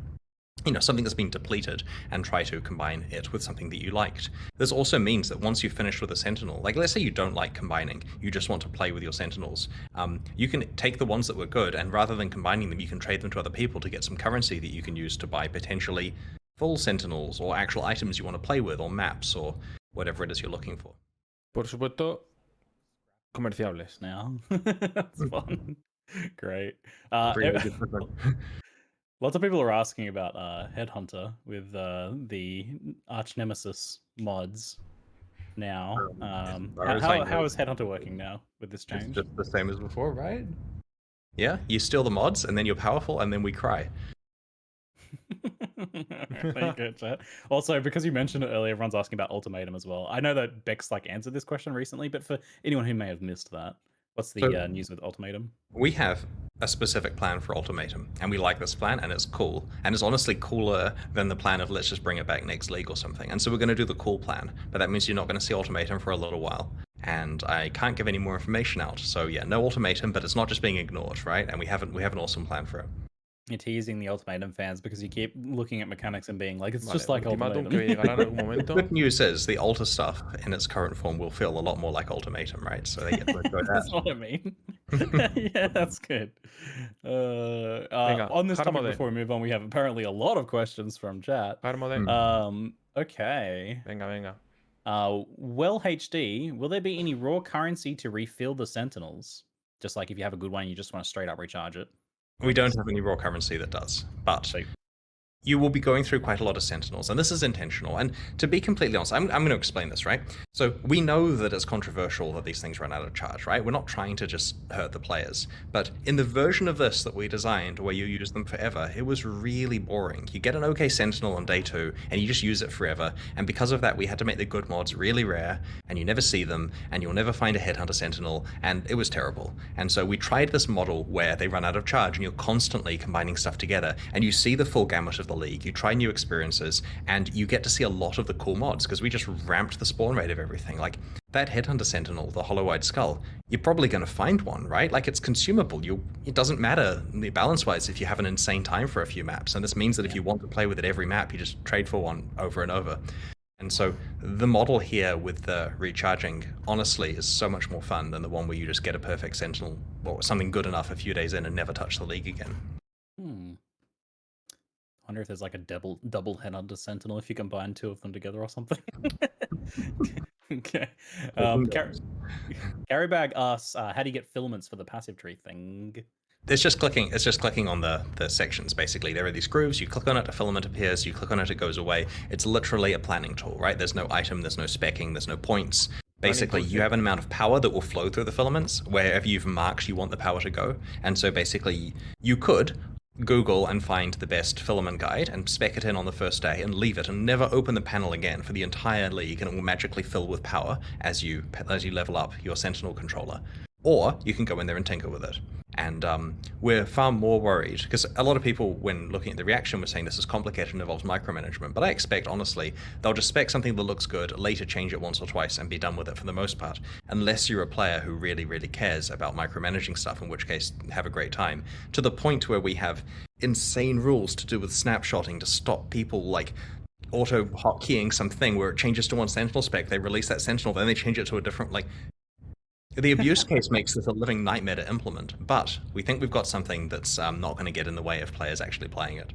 something that's been depleted and try to combine it with something that you liked. This also means that once you've finished with a Sentinel, like let's say you don't like combining, you just want to play with your Sentinels, you can take the ones that were good and rather than combining them, you can trade them to other people to get some currency that you can use to buy potentially full Sentinels or actual items you want to play with or maps or whatever it is you're looking for.
Por supuesto, comerciables.
Now. That's fun. Great. Lots of people are asking about Headhunter with the Arch Nemesis mods now. How is Headhunter working now with this change?
It's just the same as before, right? Yeah, you steal the mods and then you're powerful and then we cry.
Thank you, chat. Also, because you mentioned it earlier, everyone's asking about Ultimatum as well. I know that Bex answered this question recently, but for anyone who may have missed that, what's the news with Ultimatum?
We have a specific plan for Ultimatum, and we like this plan, and it's cool. And it's honestly cooler than the plan of let's just bring it back next league or something. And so we're going to do the cool plan, but that means you're not going to see Ultimatum for a little while. And I can't give any more information out. So yeah, no Ultimatum, but it's not just being ignored, right? And we have an awesome plan for it.
You're teasing the Ultimatum fans because you keep looking at mechanics and being like, it's just like Ultimatum.
The good news is the Ulta stuff in its current form will feel a lot more like Ultimatum, right? So they get to enjoy that.
That's what I mean. Yeah, that's good. On this topic before we move on, we have apparently a lot of questions from chat. Okay.
Venga.
Well, HD, will there be any raw currency to refill the Sentinels? Just like if you have a good one, you just want to straight up recharge it.
We don't have any raw currency that does, but you will be going through quite a lot of Sentinels, and this is intentional. And to be completely honest, I'm going to explain this, right? So we know that it's controversial that these things run out of charge, right? We're not trying to just hurt the players. But in the version of this that we designed, where you use them forever, it was really boring. You get an okay Sentinel on day 2, and you just use it forever. And because of that, we had to make the good mods really rare, and you never see them, and you'll never find a Headhunter Sentinel, and it was terrible. And so we tried this model where they run out of charge, and you're constantly combining stuff together, and you see the full gamut of the league, you try new experiences, and you get to see a lot of the cool mods because we just ramped the spawn rate of everything. Like that Headhunter Sentinel, the Hollow-Eyed Skull, you're probably going to find one, right? Like it's consumable. It doesn't matter balance-wise if you have an insane time for a few maps, and this means that if you want to play with it every map, you just trade for one over and over. And so the model here with the recharging, honestly, is so much more fun than the one where you just get a perfect Sentinel or something good enough a few days in and never touch the league again.
I wonder if there's like a double Headhunter Sentinel if you combine 2 of them together or something. Okay. Carrybag asks, how do you get filaments for the passive tree thing?
It's just clicking on the sections, basically. There are these grooves, you click on it, a filament appears, you click on it, it goes away. It's literally a planning tool, right? There's no item, there's no speccing, there's no points. Basically, you have an amount of power that will flow through the filaments. Wherever you've marked you want the power to go. And so basically, you could Google and find the best filament guide and spec it in on the first day and leave it and never open the panel again for the entire league, and it will magically fill with power as you level up your Sentinel controller. Or you can go in there and tinker with it. And we're far more worried, because a lot of people, when looking at the reaction, were saying this is complicated and involves micromanagement. But I expect, honestly, they'll just spec something that looks good, later change it once or twice, and be done with it for the most part. Unless you're a player who really, really cares about micromanaging stuff, in which case, have a great time. To the point where we have insane rules to do with snapshotting to stop people, like, auto hotkeying something where it changes to one Sentinel spec, they release that Sentinel, then they change it to a different, like... The abuse case makes this a living nightmare to implement, but we think we've got something that's not going to get in the way of players actually playing it.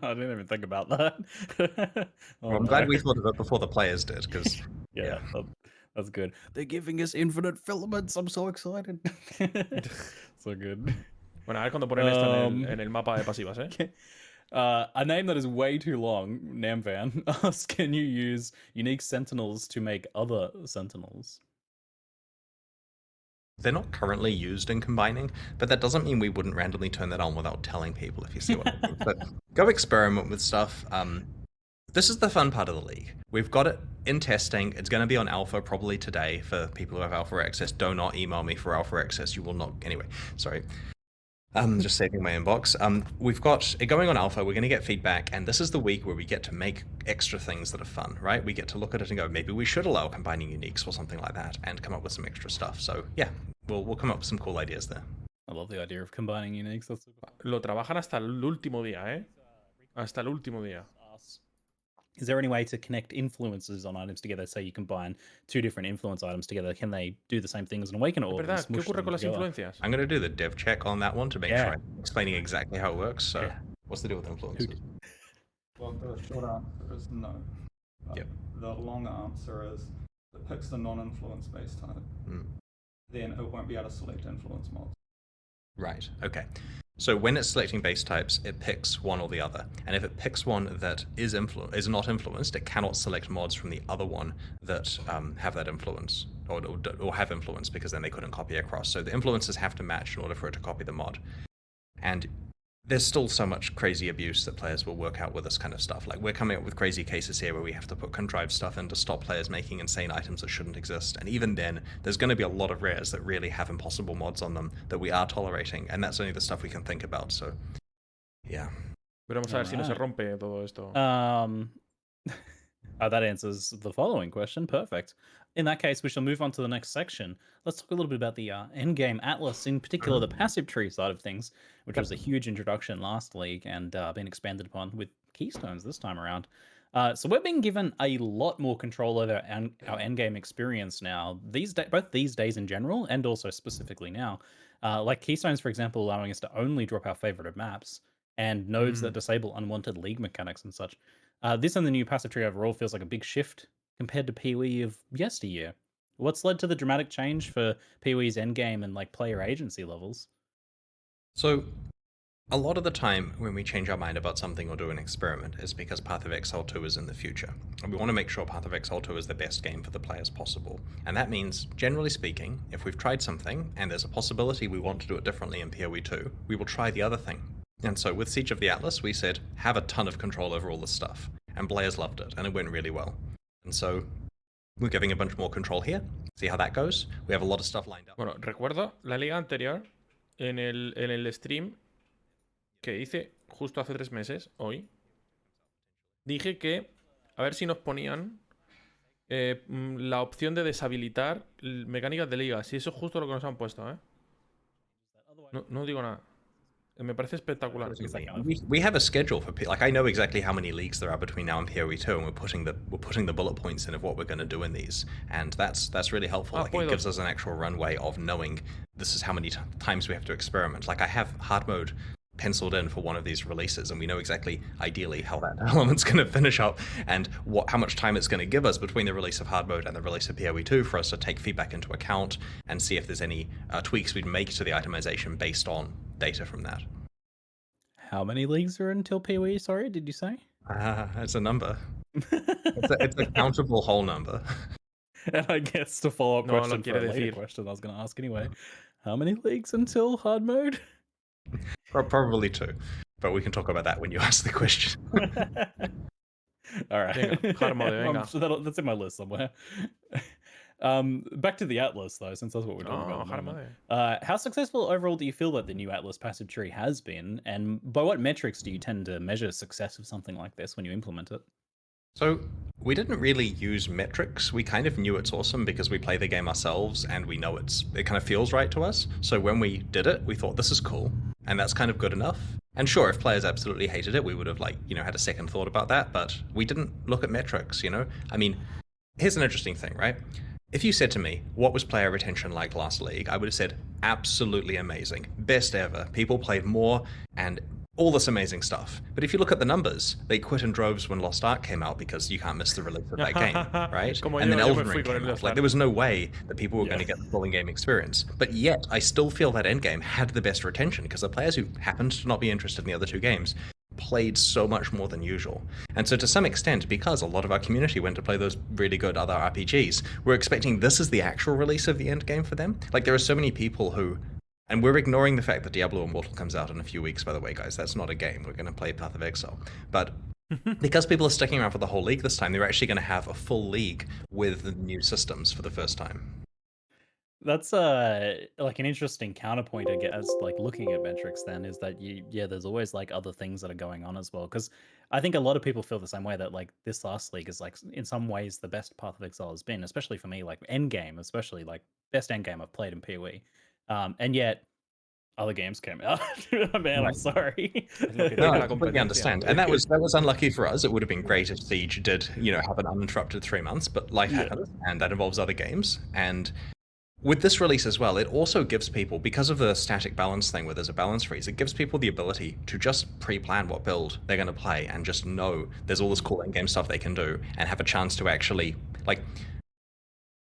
I didn't even think about that.
Well, I'm glad we thought of it before the players did, because...
yeah, that's good. They're giving us infinite filaments, I'm so excited. So good.
Bueno, a ver cuando ponen esto en el mapa de pasivas, ¿eh?
A name that is way too long, Namvan, asks, can you use unique sentinels to make other sentinels?
They're not currently used in combining, but that doesn't mean we wouldn't randomly turn that on without telling people, if you see what I mean. But go experiment with stuff. This is the fun part of the league. We've got it in testing. It's going to be on alpha probably today for people who have alpha access. Do not email me for alpha access. You will not... Anyway, sorry. Just saving my inbox. We've got it going on alpha. We're going to get feedback, and this is the week where we get to make extra things that are fun, right? We get to look at it and go, maybe we should allow combining uniques or something like that, and come up with some extra stuff. So yeah, we'll come up with some cool ideas there.
I love the idea of combining uniques. That's super.
Lo trabajan hasta el último día, ¿eh? Hasta el último día.
Is there any way to connect influences on items together? Say you combine two different influence items together. Can they do the same thing as an Awaken? Or
¿Verdad? ¿Qué ocurre con las influencias?
I'm going to do the dev check on that one to make sure I'm explaining exactly how it works. So, what's the deal with influences?
Well, the short answer is no.
Yep.
The long answer is it picks the non-influence base type. Then it won't be able to select influence mods.
Right, okay. So when it's selecting base types, it picks one or the other. And if it picks one that is not influenced, it cannot select mods from the other one that have that influence, or have influence, because then they couldn't copy across. So the influences have to match in order for it to copy the mod. And there's still so much crazy abuse that players will work out with this kind of stuff. Like, we're coming up with crazy cases here where we have to put contrived stuff in to stop players making insane items that shouldn't exist. And even then, there's going to be a lot of rares that really have impossible mods on them that we are tolerating. And that's only the stuff we can think about, so yeah.
Veremos a ver si no se rompe todo esto.
That answers the following question. Perfect. In that case, we shall move on to the next section. Let's talk a little bit about the endgame atlas, in particular the passive tree side of things, which was a huge introduction last league and been expanded upon with keystones this time around. So we're being given a lot more control over our endgame experience now. Both these days in general, and also specifically now, like keystones, for example, allowing us to only drop our favorite of maps, and nodes that disable unwanted league mechanics and such. This and the new passive tree overall feels like a big shift compared to PoE of yesteryear. What's led to the dramatic change for PoE's endgame and like player agency levels?
So a lot of the time when we change our mind about something or do an experiment is because Path of Exile 2 is in the future. And we want to make sure Path of Exile 2 is the best game for the players possible. And that means, generally speaking, if we've tried something and there's a possibility we want to do it differently in PoE 2, we will try the other thing. And so with Siege of the Atlas, we said, have a ton of control over all this stuff. And players loved it, and it went really well. And so we're giving a bunch more control here. See how that goes. We have a lot of stuff lined up.
Bueno, recuerdo la liga anterior en el stream que hice justo hace 3 meses, hoy. Dije que a ver si nos ponían la opción de deshabilitar mecánicas de liga. Si eso es justo lo que nos han puesto, ¿eh? No digo nada. Me parece espectacular.
We have a schedule for, like, I know exactly how many leagues there are between now and PoE 2, and we're putting the bullet points in of what we're going to do in these, and that's really helpful. Like, it gives us an actual runway of knowing this is how many times we have to experiment. Like, I have hard mode penciled in for one of these releases, and we know exactly, ideally, how that element's going to finish up, and how much time it's going to give us between the release of hard mode and the release of PoE 2 for us to take feedback into account and see if there's any tweaks we'd make to the itemization based on data from that.
How many leagues are until PoE, sorry, did you say?
It's a number. It's a countable whole number.
And I guess the follow-up
No,
question
lo
for
quiere
a later
decir.
question I was going to ask anyway. How many leagues until hard mode?
Probably 2, but we can talk about that when you ask the question.
All right.
Venga, hard mode, venga.
That's in my list somewhere. Back to the Atlas, though, since that's what we're talking about at the
hard
moment.
mode.
How successful overall do you feel that the new Atlas passive tree has been? And by what metrics do you tend to measure success of something like this when you implement it?
So we didn't really use metrics. We kind of knew it's awesome because we play the game ourselves and we know it kind of feels right to us. So when we did it, we thought this is cool and that's kind of good enough. And sure, if players absolutely hated it, we would have had a second thought about that, but we didn't look at metrics, I mean, here's an interesting thing, right? If you said to me, what was player retention like last league? I would have said, absolutely amazing. Best ever. People played more and all this amazing stuff. But if you look at the numbers, they quit in droves when Lost Ark came out because you can't miss the release of that game, right? And then Elden Ring came out. Like, there was no way that people were going to get the full in-game experience. But yet, I still feel that endgame had the best retention because the players who happened to not be interested in the other 2 games played so much more than usual. And so to some extent, because a lot of our community went to play those really good other RPGs, we're expecting this is the actual release of the end game for them. Like, there are so many people who, and we're ignoring the fact that Diablo Immortal comes out in a few weeks, by the way, guys. That's not a game. We're going to play Path of Exile. But because people are sticking around for the whole league this time, they're actually going to have a full league with the new systems for the first time.
That's like an interesting counterpoint I guess, like looking at metrics then, is that there's always like other things that are going on as well. Because I think a lot of people feel the same way, that like this last league is like in some ways the best Path of Exile has been, especially for me, like endgame, especially like best endgame I've played in PoE. And yet other games came out. Man, I'm sorry.
No, I completely understand. And that was unlucky for us. It would have been great if Siege did, have an uninterrupted 3 months, but life happens, and that involves other games. And with this release as well, it also gives people, because of the static balance thing where there's a balance freeze, it gives people the ability to just pre-plan what build they're going to play and just know there's all this cool in-game stuff they can do and have a chance to actually, like,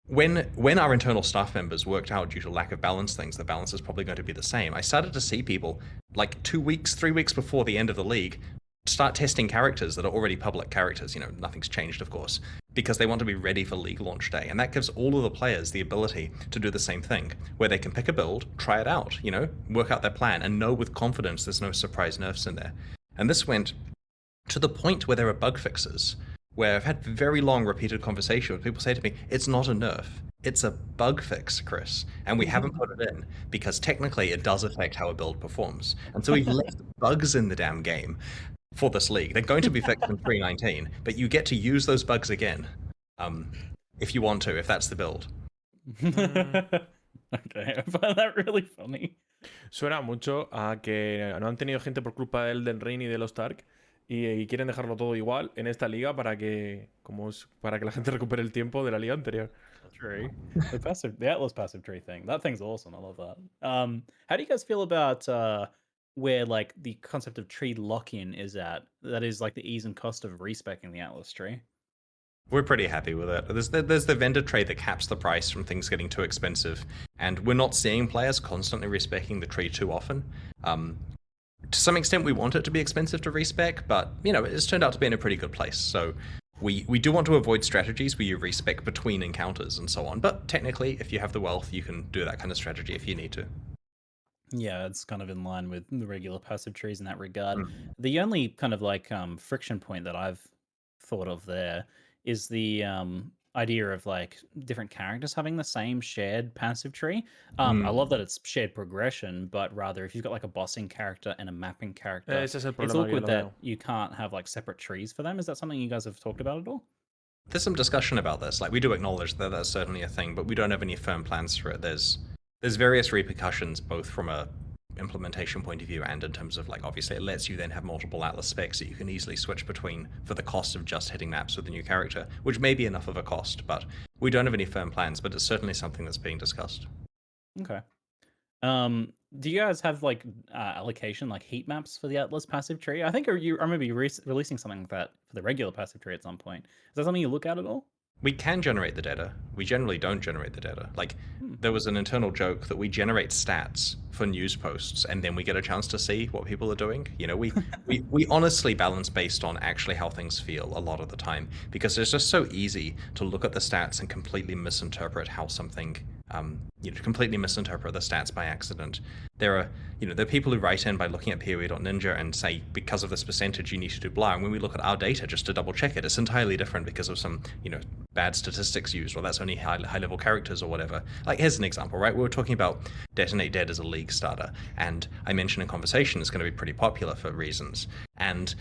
when our internal staff members worked out due to lack of balance things, the balance is probably going to be the same. I started to see people, like 2 weeks, 3 weeks before the end of the league, start testing characters that are already public characters. Nothing's changed, of course, because they want to be ready for league launch day. And that gives all of the players the ability to do the same thing, where they can pick a build, try it out, work out their plan, and know with confidence there's no surprise nerfs in there. And this went to the point where there are bug fixes, where I've had very long repeated conversation with people say to me, it's not a nerf, it's a bug fix, Chris, and we haven't put it in because technically it does affect how a build performs. And so we've left bugs in the damn game for this league. They're going to be fixed in 3.19, but you get to use those bugs again if you want to, if that's the build.
Okay, I find that really funny.
Suena mucho a que no han tenido gente por culpa del Elden Ring y de Lost Ark y quieren dejarlo todo igual en esta liga para que la gente recupere el tiempo de la liga anterior.
True. The Atlas passive tree thing. That thing's awesome. I love that. How do you guys feel about where like the concept of tree lock-in is at? That is like the ease and cost of respeccing the Atlas tree.
We're pretty happy with it. There's the vendor trade that caps the price from things getting too expensive, and we're not seeing players constantly respeccing the tree too often. To some extent, we want it to be expensive to respec, but it's turned out to be in a pretty good place. So we do want to avoid strategies where you respec between encounters and so on. But technically, if you have the wealth, you can do that kind of strategy if you need to.
Yeah, it's kind of in line with the regular passive trees in that regard. The only kind of like friction point that I've thought of there is the idea of like different characters having the same shared passive tree. I love that it's shared progression, but rather if you've got like a bossing character and a mapping character, it's awkward that you can't have like separate trees for them. Is that something you guys have talked about at all?
There's some discussion about this. Like, we do acknowledge that that's certainly a thing, but we don't have any firm plans for it. There's various repercussions, both from a implementation point of view and in terms of, like, obviously it lets you then have multiple Atlas specs that you can easily switch between for the cost of just hitting maps with a new character, which may be enough of a cost, but we don't have any firm plans, but it's certainly something that's being discussed.
Okay. Do you guys have like allocation, like heat maps for the Atlas passive tree? I think I remember you releasing something like that for the regular passive tree at some point. Is that something you look at all?
We can generate the data. We generally don't generate the data. Like, there was an internal joke that we generate stats for news posts, and then we get a chance to see what people are doing. You know, we honestly balance based on actually how things feel a lot of the time, because it's just so easy to look at the stats and completely misinterpret how something, completely misinterpret the stats by accident. There are people who write in by looking at PoE.Ninja and say, because of this percentage, you need to do blah. And when we look at our data just to double check it, it's entirely different because of some, bad statistics used, or that's only high level characters or whatever. Like, here's an example, right? We were talking about Detonate Dead as a league starter, and I mentioned in conversation it's going to be pretty popular for reasons. And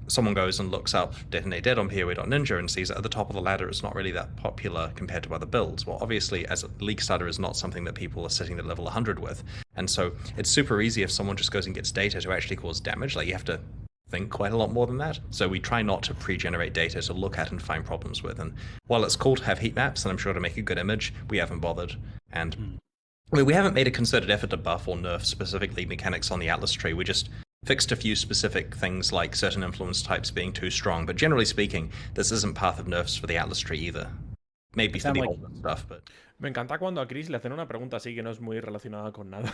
someone goes and looks up Detonate Dead on PoE.Ninja and sees that at the top of the ladder it's not really that popular compared to other builds. Well, obviously, as a league starter is not something that people are sitting at level 100 with. And so it's super easy if someone just goes and gets data to actually cause damage. Like, you have to think quite a lot more than that. So we try not to pre-generate data to look at and find problems with. And while it's cool to have heat maps, and I'm sure to make a good image, we haven't bothered. And I mean, we haven't made a concerted effort to buff or nerf specifically mechanics on the Atlas tree. We just fixed a few specific things like certain influence types being too strong. But generally speaking, this isn't path of nerfs for the Atlas tree either. Maybe for the older stuff, but...
Me encanta cuando a Chris le hacen una pregunta así que no es muy relacionada con nada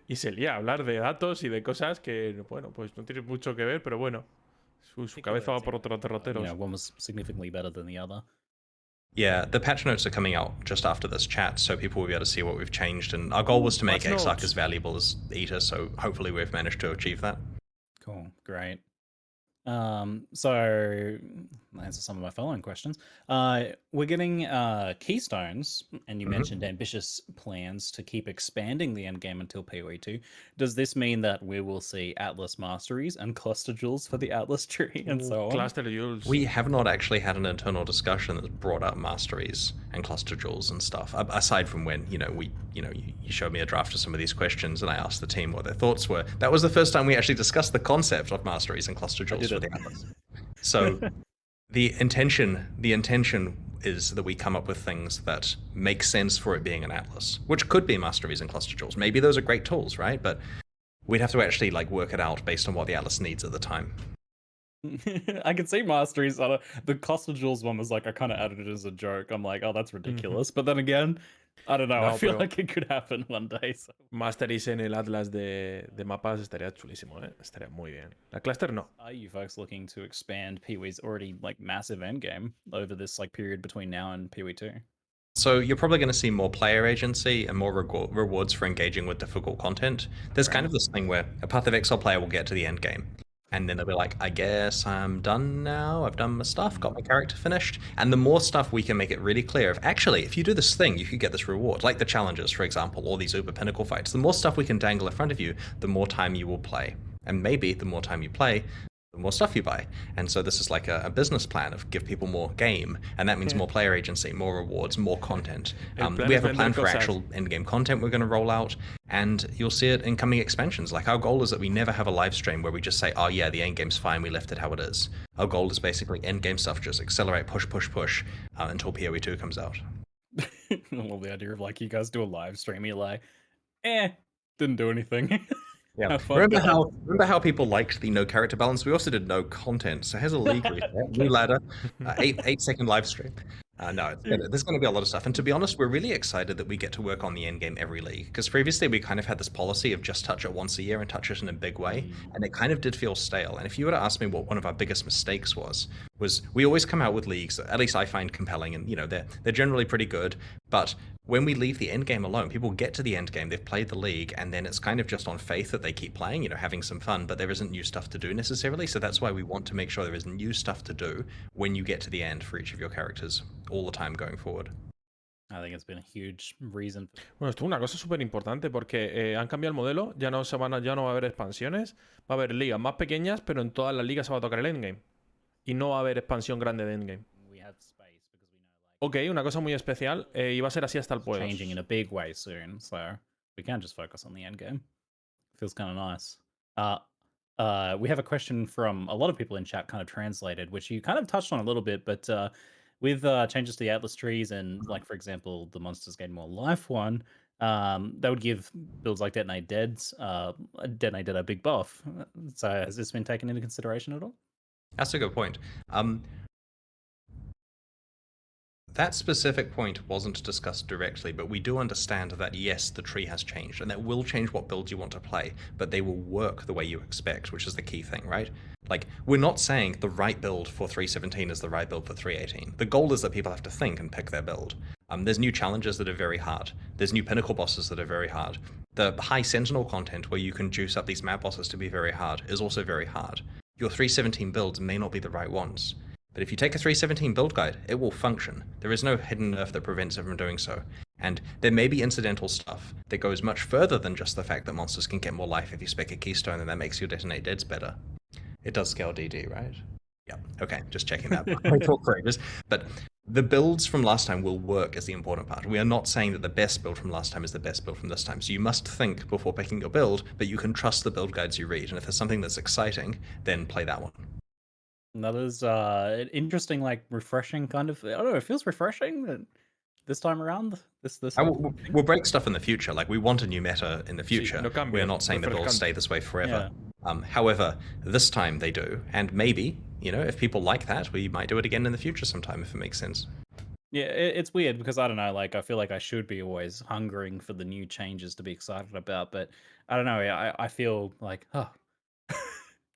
y se lía a hablar de datos y de cosas que, bueno, pues no tienen mucho que ver, pero bueno, su cabeza va por otros derroteros.
Yeah, one was significantly better than the other.
Yeah, the patch notes are coming out just after this chat, so people will be able to see what we've changed. And our goal was to make Exarch as valuable as Eater, so hopefully we've managed to achieve that.
Cool, great. So answer some of my following questions. We're getting keystones, and you mentioned ambitious plans to keep expanding the endgame until PoE 2. Does this mean that we will see Atlas masteries and cluster jewels for the Atlas tree and so on?
Cluster jewels.
We have not actually had an internal discussion that's brought up masteries and cluster jewels and stuff. Aside from when you showed me a draft of some of these questions and I asked the team what their thoughts were. That was the first time we actually discussed the concept of masteries and cluster jewels for the Atlas. So the intention is that we come up with things that make sense for it being an Atlas, which could be masteries and cluster jewels. Maybe those are great tools, right? But we'd have to actually work it out based on what the Atlas needs at the time.
I can see masteries. The cluster jewels one was I kind of added it as a joke. I'm like, oh, that's ridiculous. But then again, I don't know. I feel like it could happen one day. So.
Masteries en el Atlas de mapas estaría chulísimo, ¿eh? Estaría muy bien. La cluster no.
Are you folks looking to expand PoE's already massive endgame over this period between now and PoE 2?
So you're probably going to see more player agency and more rewards for engaging with difficult content. There's kind of this thing where a Path of Exile player will get to the end game. And then they'll be like, I guess I'm done now. I've done my stuff, got my character finished. And the more stuff we can make it really clear of, actually, if you do this thing, you could get this reward. Like the challenges, for example, or these Uber Pinnacle fights. The more stuff we can dangle in front of you, the more time you will play. And maybe the more time you play, the more stuff you buy. And so this is like a business plan of give people more game. And that means more player agency, more rewards, more content. We have a plan for actual in-game content we're going to roll out. And you'll see it in coming expansions. Like, our goal is that we never have a live stream where we just say, oh yeah, the end game's fine, we left it how it is. Our goal is basically end game stuff, just accelerate, push, until PoE 2 comes out.
I love the idea of you guys do a live stream, you're like, didn't do anything.
Yeah. Remember how people liked the no character balance? We also did no content. So here's a league reset, new ladder, 8-second live stream. No, there's going to be a lot of stuff. And to be honest, we're really excited that we get to work on the end game every league. Because previously we kind of had this policy of just touch it once a year and touch it in a big way. And it kind of did feel stale. And if you were to ask me what one of our biggest mistakes was we always come out with leagues that at least I find compelling. And, they're generally pretty good. But when we leave the end game alone, people get to the end game, they've played the league, and then it's kind of just on faith that they keep playing, having some fun, but there isn't new stuff to do necessarily. So that's why we want to make sure there is new stuff to do when you get to the end for each of your characters all the time going forward.
I think it's been a huge reason.
Bueno, esto es una cosa súper importante porque han cambiado el modelo, ya no va a haber expansiones, va a haber ligas más pequeñas, pero en todas las ligas se va a tocar el endgame. Y no va a haber expansión grande de endgame. Ok, una cosa muy especial, y va a ser así hasta el PoE 2.
Changing in a big way soon, so we can just focus on the end game. Feels kind of nice. We have a question from a lot of people in chat, kind of translated, which you kind of touched on a little bit, but with changes to the Atlas trees and, for example, the monsters gain more life one, that would give builds like Detonate Dead a big buff. So has this been taken into consideration at all?
That's a good point. That specific point wasn't discussed directly, but we do understand that yes, the tree has changed, and that will change what builds you want to play, but they will work the way you expect, which is the key thing, right? Like, we're not saying the right build for 317 is the right build for 318. The goal is that people have to think and pick their build. There's new challenges that are very hard. There's new pinnacle bosses that are very hard. The high Sentinel content where you can juice up these map bosses to be very hard is also very hard. Your 317 builds may not be the right ones. But if you take a 317 build guide, it will function. There is no hidden nerf that prevents it from doing so. And there may be incidental stuff that goes much further than just the fact that monsters can get more life if you spec a keystone and that makes your detonate deads better. It does scale DD, right? Yeah, okay, just checking that. But the builds from last time will work is the important part. We are not saying that the best build from last time is the best build from this time. So you must think before picking your build, but you can trust the build guides you read. And if there's something that's exciting, then play that one.
That is an interesting, like, refreshing kind of. I don't know. It feels refreshing that this time around.
We'll break stuff in the future. Like, we want a new meta in the future. We're not saying that it'll stay this way forever. Yeah. However, this time they do, and maybe if people like that, we might do it again in the future sometime if it makes sense.
Yeah, it's weird because I don't know. Like, I feel like I should be always hungering for the new changes to be excited about, but I don't know. I feel like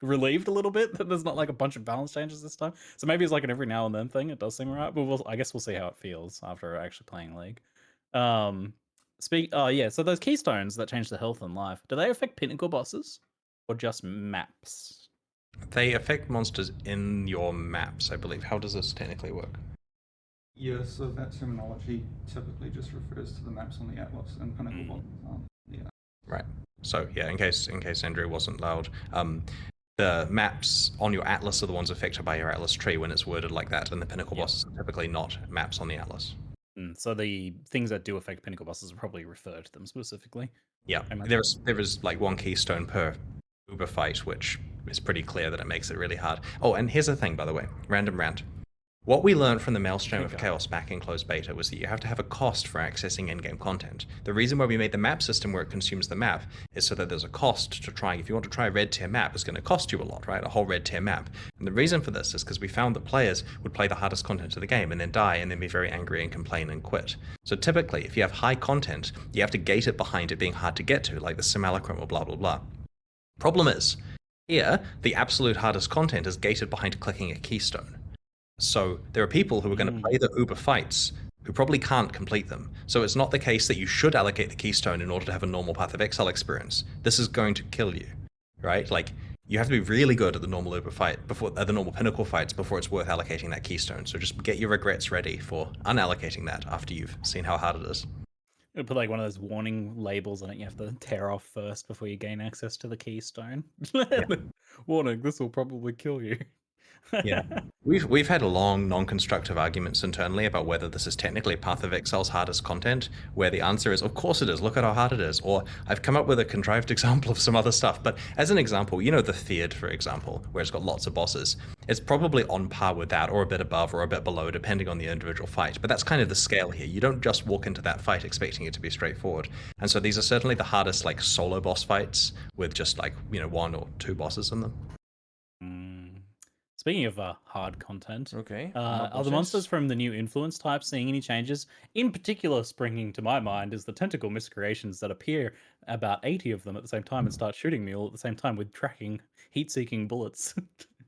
relieved a little bit that there's not like a bunch of balance changes this time. So maybe it's like an every now and then thing. It does seem right, but I guess we'll see how it feels after actually playing League. Yeah. So those keystones that change the health and life, do they affect pinnacle bosses or just maps?
They affect monsters in your maps, I believe. How does this technically work?
Yeah, so that terminology typically just refers to the maps on the Atlas and pinnacle bosses. Yeah.
Right. So yeah, in case Andrew wasn't loud. The maps on your Atlas are the ones affected by your Atlas tree when it's worded like that, and the pinnacle bosses are typically not maps on the Atlas.
So the things that do affect pinnacle bosses are probably referred to them specifically.
Yeah, there is like one keystone per Uber fight, which is pretty clear that it makes it really hard. Oh, and here's the thing, by the way, random rant. What we learned from the Maelstrom of Chaos back in closed beta was that you have to have a cost for accessing in-game content. The reason why we made the map system where it consumes the map is so that there's a cost to trying. If you want to try a red tier map, it's going to cost you a lot, right? A whole red tier map. And the reason for this is because we found that players would play the hardest content of the game and then die and then be very angry and complain and quit. So typically, if you have high content, you have to gate it behind it being hard to get to, like the Simulacrum or blah, blah, blah. Problem is, here, the absolute hardest content is gated behind clicking a keystone. So there are people who are going to play the Uber fights who probably can't complete them. So it's not the case that you should allocate the keystone in order to have a normal Path of Exile experience. This is going to kill you, right? Like, you have to be really good at the normal Uber fight the normal pinnacle fights before it's worth allocating that keystone. So just get your regrets ready for unallocating that after you've seen how hard it is.
It'll put like one of those warning labels on it. You have to tear off first before you gain access to the keystone. Warning: this will probably kill you.
Yeah, we've had long, non-constructive arguments internally about whether this is technically Path of Exile's hardest content, where the answer is, of course it is, look at how hard it is. Or I've come up with a contrived example of some other stuff. But as an example, the Theod, for example, where it's got lots of bosses, it's probably on par with that, or a bit above, or a bit below, depending on the individual fight. But that's kind of the scale here. You don't just walk into that fight expecting it to be straightforward. And so these are certainly the hardest, like, solo boss fights with just, like, one or two bosses in them.
Speaking of hard content,
okay,
are the monsters from the new influence type seeing any changes? In particular, springing to my mind is the tentacle miscreations that appear about 80 of them at the same time and start shooting me all at the same time with tracking, heat-seeking bullets.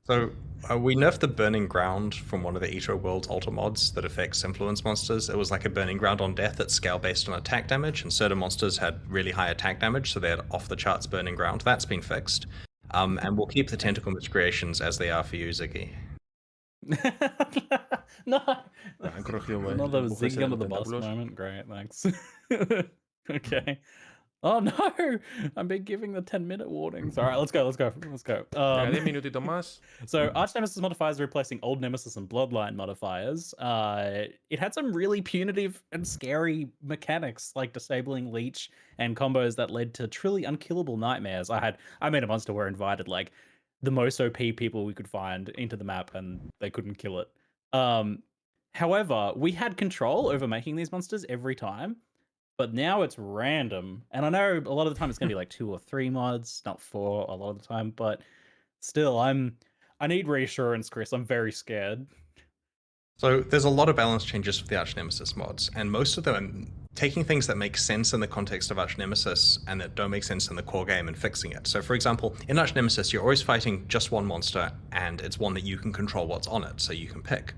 So we nerfed the Burning Ground from one of the Eto World's alter mods that affects influence monsters. It was like a Burning Ground on death that's scale based on attack damage, and certain monsters had really high attack damage, so they had off-the-charts Burning Ground. That's been fixed. And we'll keep the tentacle miscreations as they are for you, Ziggy.
No. Another zig under the bus moment. Great, thanks. Okay. Oh no! I'm been giving the 10-minute warnings. All right, let's go.
10 minutitos más.
So Arch Nemesis modifiers are replacing old Nemesis and Bloodline modifiers. It had some really punitive and scary mechanics, like disabling Leech and combos that led to truly unkillable nightmares. I made a monster where I invited like the most OP people we could find into the map, and they couldn't kill it. However, we had control over making these monsters every time. But now it's random. And I know a lot of the time it's going to be like 2 or 3 mods, not 4 a lot of the time. But still, I need reassurance, Chris. I'm very scared.
So there's a lot of balance changes for the Arch Nemesis mods, and most of them are taking things that make sense in the context of Arch Nemesis and that don't make sense in the core game and fixing it. So for example, in Arch Nemesis, you're always fighting just one monster, and it's one that you can control what's on it, so you can pick.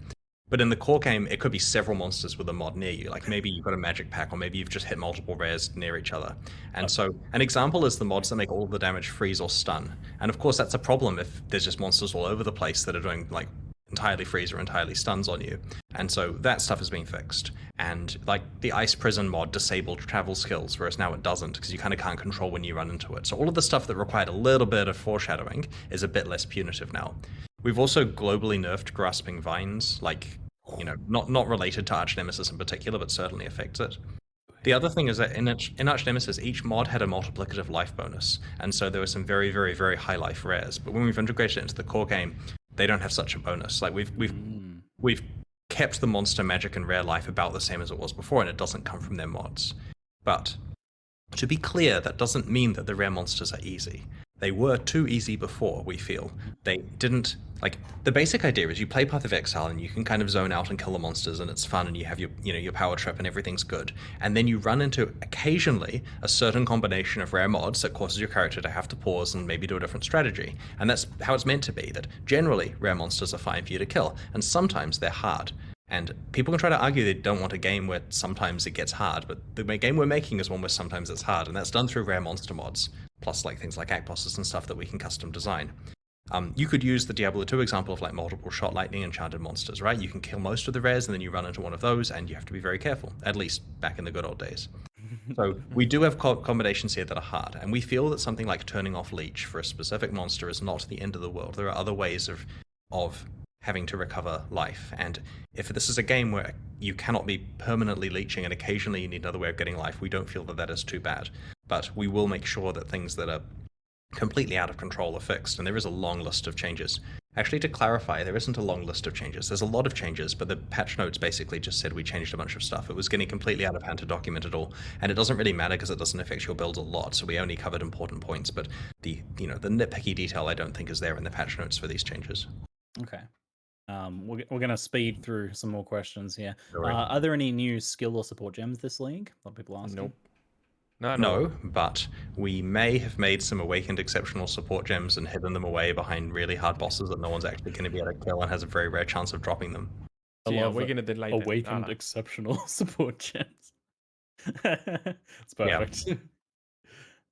But in the core game, it could be several monsters with a mod near you. Like maybe you've got a magic pack, or maybe you've just hit multiple rares near each other. And so an example is the mods that make all of the damage freeze or stun. And of course, that's a problem if there's just monsters all over the place that are doing like entirely freeze or entirely stuns on you. And so that stuff is being fixed. And like the Ice Prison mod disabled travel skills, whereas now it doesn't, because you kind of can't control when you run into it. So all of the stuff that required a little bit of foreshadowing is a bit less punitive now. We've also globally nerfed Grasping Vines, like, you know, not related to Arch Nemesis in particular, but certainly affects it. The other thing is that in Arch Nemesis, each mod had a multiplicative life bonus, and so there were some very, very, very high life rares. But when we've integrated it into the core game, they don't have such a bonus. Like we've kept the monster magic and rare life about the same as it was before, and it doesn't come from their mods. But to be clear, that doesn't mean that the rare monsters are easy. They were too easy before, we feel. They didn't, like, the basic idea is you play Path of Exile and you can kind of zone out and kill the monsters and it's fun and you have your, you know, your power trip and everything's good. And then you run into, occasionally, a certain combination of rare mods that causes your character to have to pause and maybe do a different strategy. And that's how it's meant to be, that generally rare monsters are fine for you to kill, and sometimes they're hard. And people can try to argue they don't want a game where sometimes it gets hard, but the game we're making is one where sometimes it's hard, and that's done through rare monster mods, plus like things like act bosses and stuff that we can custom design. You could use the Diablo 2 example of like multiple shot lightning enchanted monsters, right? You can kill most of the rares and then you run into one of those and you have to be very careful, at least back in the good old days. So we do have combinations here that are hard, and we feel that something like turning off leech for a specific monster is not the end of the world. There are other ways of having to recover life, and if this is a game where you cannot be permanently leeching and occasionally you need another way of getting life, we don't feel that that is too bad. But we will make sure that things that are completely out of control are fixed, and there is a long list of changes. Actually, to clarify, there isn't a long list of changes. There's a lot of changes, but the patch notes basically just said we changed a bunch of stuff. It was getting completely out of hand to document it all, and it doesn't really matter because it doesn't affect your build a lot, so we only covered important points, but the nitpicky detail I don't think is there in the patch notes for these changes.
Okay. We're going to speed through some more questions here. Are there any new skill or support gems this league? A lot of people asking.
Nope.
No, but we may have made some awakened exceptional support gems and hidden them away behind really hard bosses that no one's actually going to be able to kill and has a very rare chance of dropping them.
Awakened exceptional support gems. It's perfect. Yeah.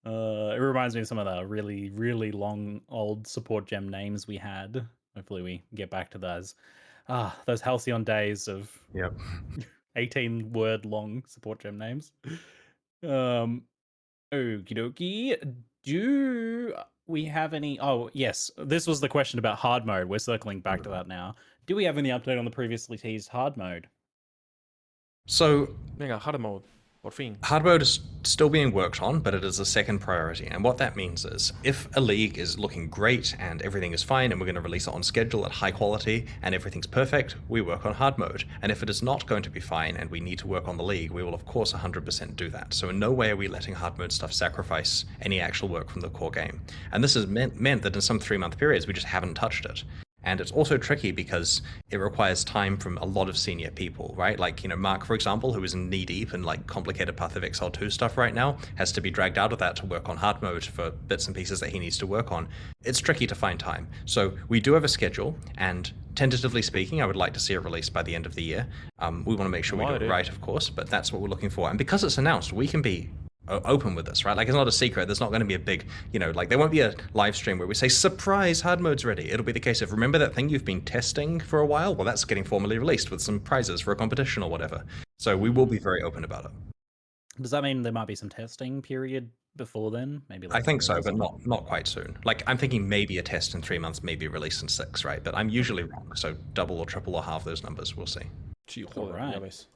It reminds me of some of the really, really long old support gem names we had. Hopefully we get back to those. Those halcyon days of 18-word long support gem names. Okie dokie. Do we have any... Oh, yes. This was the question about hard mode. We're circling back to that now. Do we have any update on the previously teased hard mode?
So...
hard mode.
Hard mode is still being worked on, but it is a second priority. And what that means is, if a league is looking great and everything is fine and we're going to release it on schedule at high quality and everything's perfect, we work on hard mode. And if it is not going to be fine and we need to work on the league, we will of course 100% do that. So in no way are we letting hard mode stuff sacrifice any actual work from the core game. And this has meant that in some 3-month periods we just haven't touched it. And it's also tricky because it requires time from a lot of senior people, right? Like, Mark, for example, who is knee deep in like complicated Path of Exile 2 stuff right now, has to be dragged out of that to work on hard mode for bits and pieces that he needs to work on. It's tricky to find time. So we do have a schedule, and tentatively speaking, I would like to see it released by the end of the year. We want to make sure we do it right, of course, but that's what we're looking for. And because it's announced, we can be open with this, right? Like, it's not a secret. There's not going to be a big, like, there won't be a live stream where we say, surprise, hard mode's ready. It'll be the case of, remember that thing you've been testing for a while? Well, that's getting formally released with some prizes for a competition or whatever. So we will be very open about it.
Does that mean there might be some testing period before then? Maybe
I think so, but not quite soon. Like, I'm thinking maybe a test in 3 months, maybe release in 6, right? But I'm usually wrong, so double or triple or half those numbers, we'll see.
All right.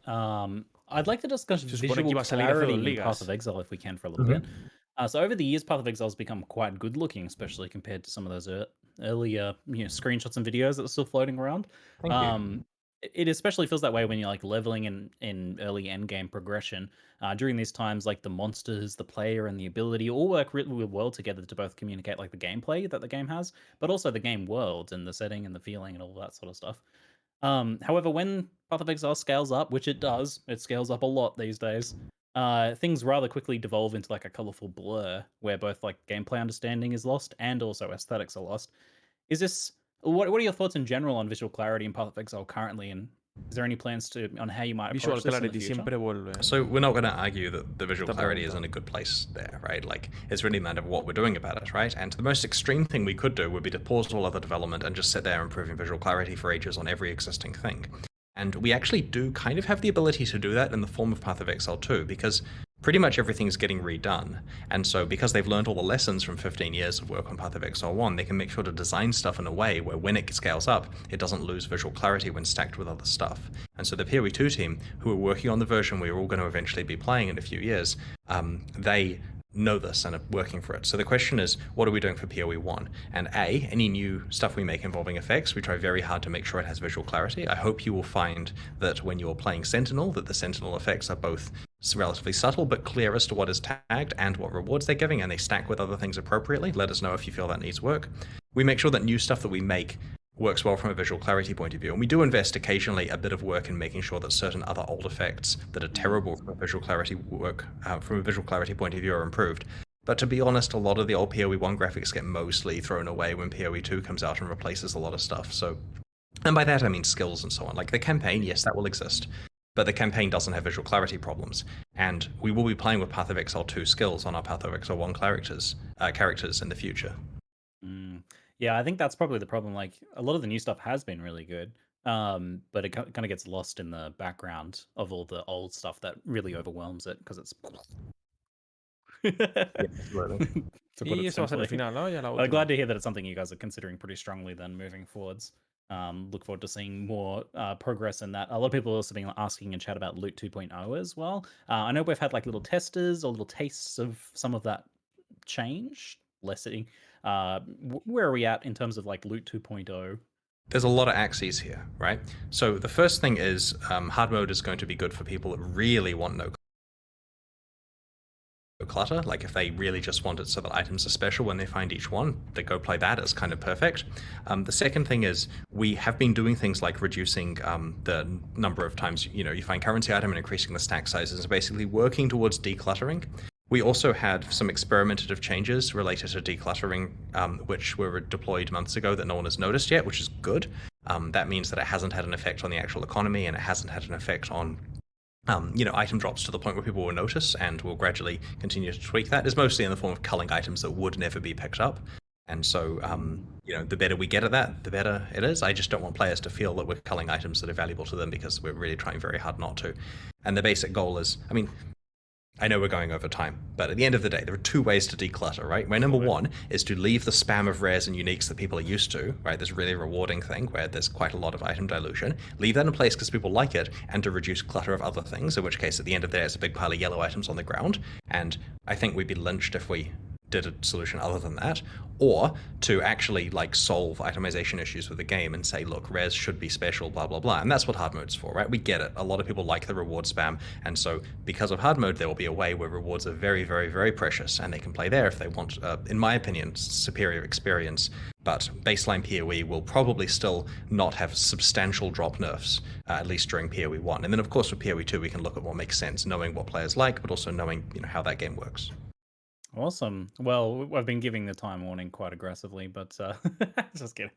I'd like to discuss visual clarity in Path of Exile if we can for a little bit. So over the years, Path of Exile has become quite good looking, especially compared to some of those earlier screenshots and videos that are still floating around.
Thank you.
It especially feels that way when you're like leveling in early end game progression. During these times, like the monsters, the player, and the ability all work really well together to both communicate like the gameplay that the game has, but also the game world and the setting and the feeling and all that sort of stuff. However, when Path of Exile scales up, which it does, it scales up a lot these days, things rather quickly devolve into like a colorful blur where both like gameplay understanding is lost and also aesthetics are lost. Is this what are your thoughts in general on visual clarity in Path of Exile currently, and is there any plans on how you might approach this in the future?
Siempre vuelve.
So we're not going to argue that the visual clarity is in a good place there, right? Like, it's really a matter of what we're doing about it, right? And the most extreme thing we could do would be to pause all other development and just sit there improving visual clarity for ages on every existing thing. And we actually do kind of have the ability to do that in the form of Path of Exile 2, because pretty much everything's getting redone. And so because they've learned all the lessons from 15 years of work on Path of Exile 1, they can make sure to design stuff in a way where when it scales up, it doesn't lose visual clarity when stacked with other stuff. And so the PoE 2 team, who are working on the version we're all going to eventually be playing in a few years, they know this and are working for it. So the question is, what are we doing for PoE 1? And any new stuff we make involving effects, we try very hard to make sure it has visual clarity. I hope you will find that when you're playing Sentinel, that the Sentinel effects are both relatively subtle but clear as to what is tagged and what rewards they're giving, and they stack with other things appropriately. Let us know if you feel that needs work. We make sure that new stuff that we make works well from a visual clarity point of view, and we do invest occasionally a bit of work in making sure that certain other old effects that are terrible from a visual clarity point of view are improved. But to be honest, a lot of the old PoE 1 graphics get mostly thrown away when PoE 2 comes out and replaces a lot of stuff. So, and by that I mean skills and so on. Like the campaign, yes, that will exist, but the campaign doesn't have visual clarity problems, and we will be playing with Path of Exile 2 skills on our Path of Exile 1 characters in the future.
Yeah, I think that's probably the problem. Like, a lot of the new stuff has been really good, but it kind of gets lost in the background of all the old stuff that really overwhelms it because it's.
Y eso va a ser el final, ¿no? Ya la
I'm glad to hear that it's something you guys are considering pretty strongly then moving forwards. Look forward to seeing more progress in that. A lot of people have also been asking in chat about Loot 2.0 as well. I know we've had like little testers or little tastes of some of that change. Where are we at in terms of like Loot 2.0?
There's a lot of axes here, right? So the first thing is hard mode is going to be good for people that really want no clutter. Like if they really just want it so that items are special when they find each one, they go play that. It's kind of perfect. The second thing is we have been doing things like reducing the number of times you find currency item and increasing the stack sizes, and basically working towards decluttering. We also had some experimentative changes related to decluttering, which were deployed months ago that no one has noticed yet, which is good. That means that it hasn't had an effect on the actual economy, and it hasn't had an effect on item drops to the point where people will notice, and we'll gradually continue to tweak that. It's mostly in the form of culling items that would never be picked up. And so, the better we get at that, the better it is. I just don't want players to feel that we're culling items that are valuable to them, because we're really trying very hard not to. And the basic goal is, I know we're going over time, but at the end of the day, there are two ways to declutter, right? Way number one is to leave the spam of rares and uniques that people are used to, right? This really rewarding thing where there's quite a lot of item dilution. Leave that in place because people like it, and to reduce clutter of other things, in which case at the end of the day, it's a big pile of yellow items on the ground. And I think we'd be lynched if we did a solution other than that, or to actually solve itemization issues with the game and say, look, rares should be special, blah, blah, blah. And that's what hard mode's for, right? We get it. A lot of people like the reward spam. And so because of hard mode, there will be a way where rewards are very, very, very precious, and they can play there if they want, in my opinion, superior experience. But baseline PoE will probably still not have substantial drop nerfs, at least during PoE 1. And then of course with PoE 2, we can look at what makes sense, knowing what players like, but also knowing how that game works.
Awesome. Well, I've been giving the time warning quite aggressively, but just kidding.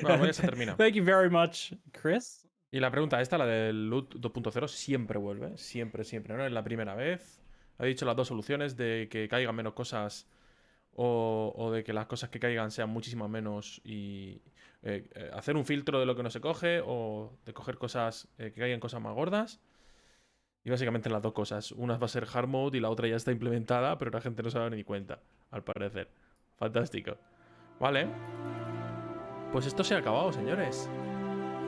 Bueno, ya se termina.
Thank you very much, Chris.
Y la pregunta esta, la del loot 2.0, siempre vuelve. Siempre, siempre. No es la primera vez. He dicho las dos soluciones, de que caigan menos cosas o de que las cosas que caigan sean muchísimas menos, y hacer un filtro de lo que no se coge, o de coger cosas que caigan cosas más gordas. Y básicamente las dos cosas. Una va a ser hard mode y la otra ya está implementada, pero la gente no se va a dar ni cuenta, al parecer. Fantástico. Vale. Pues esto se ha acabado, señores.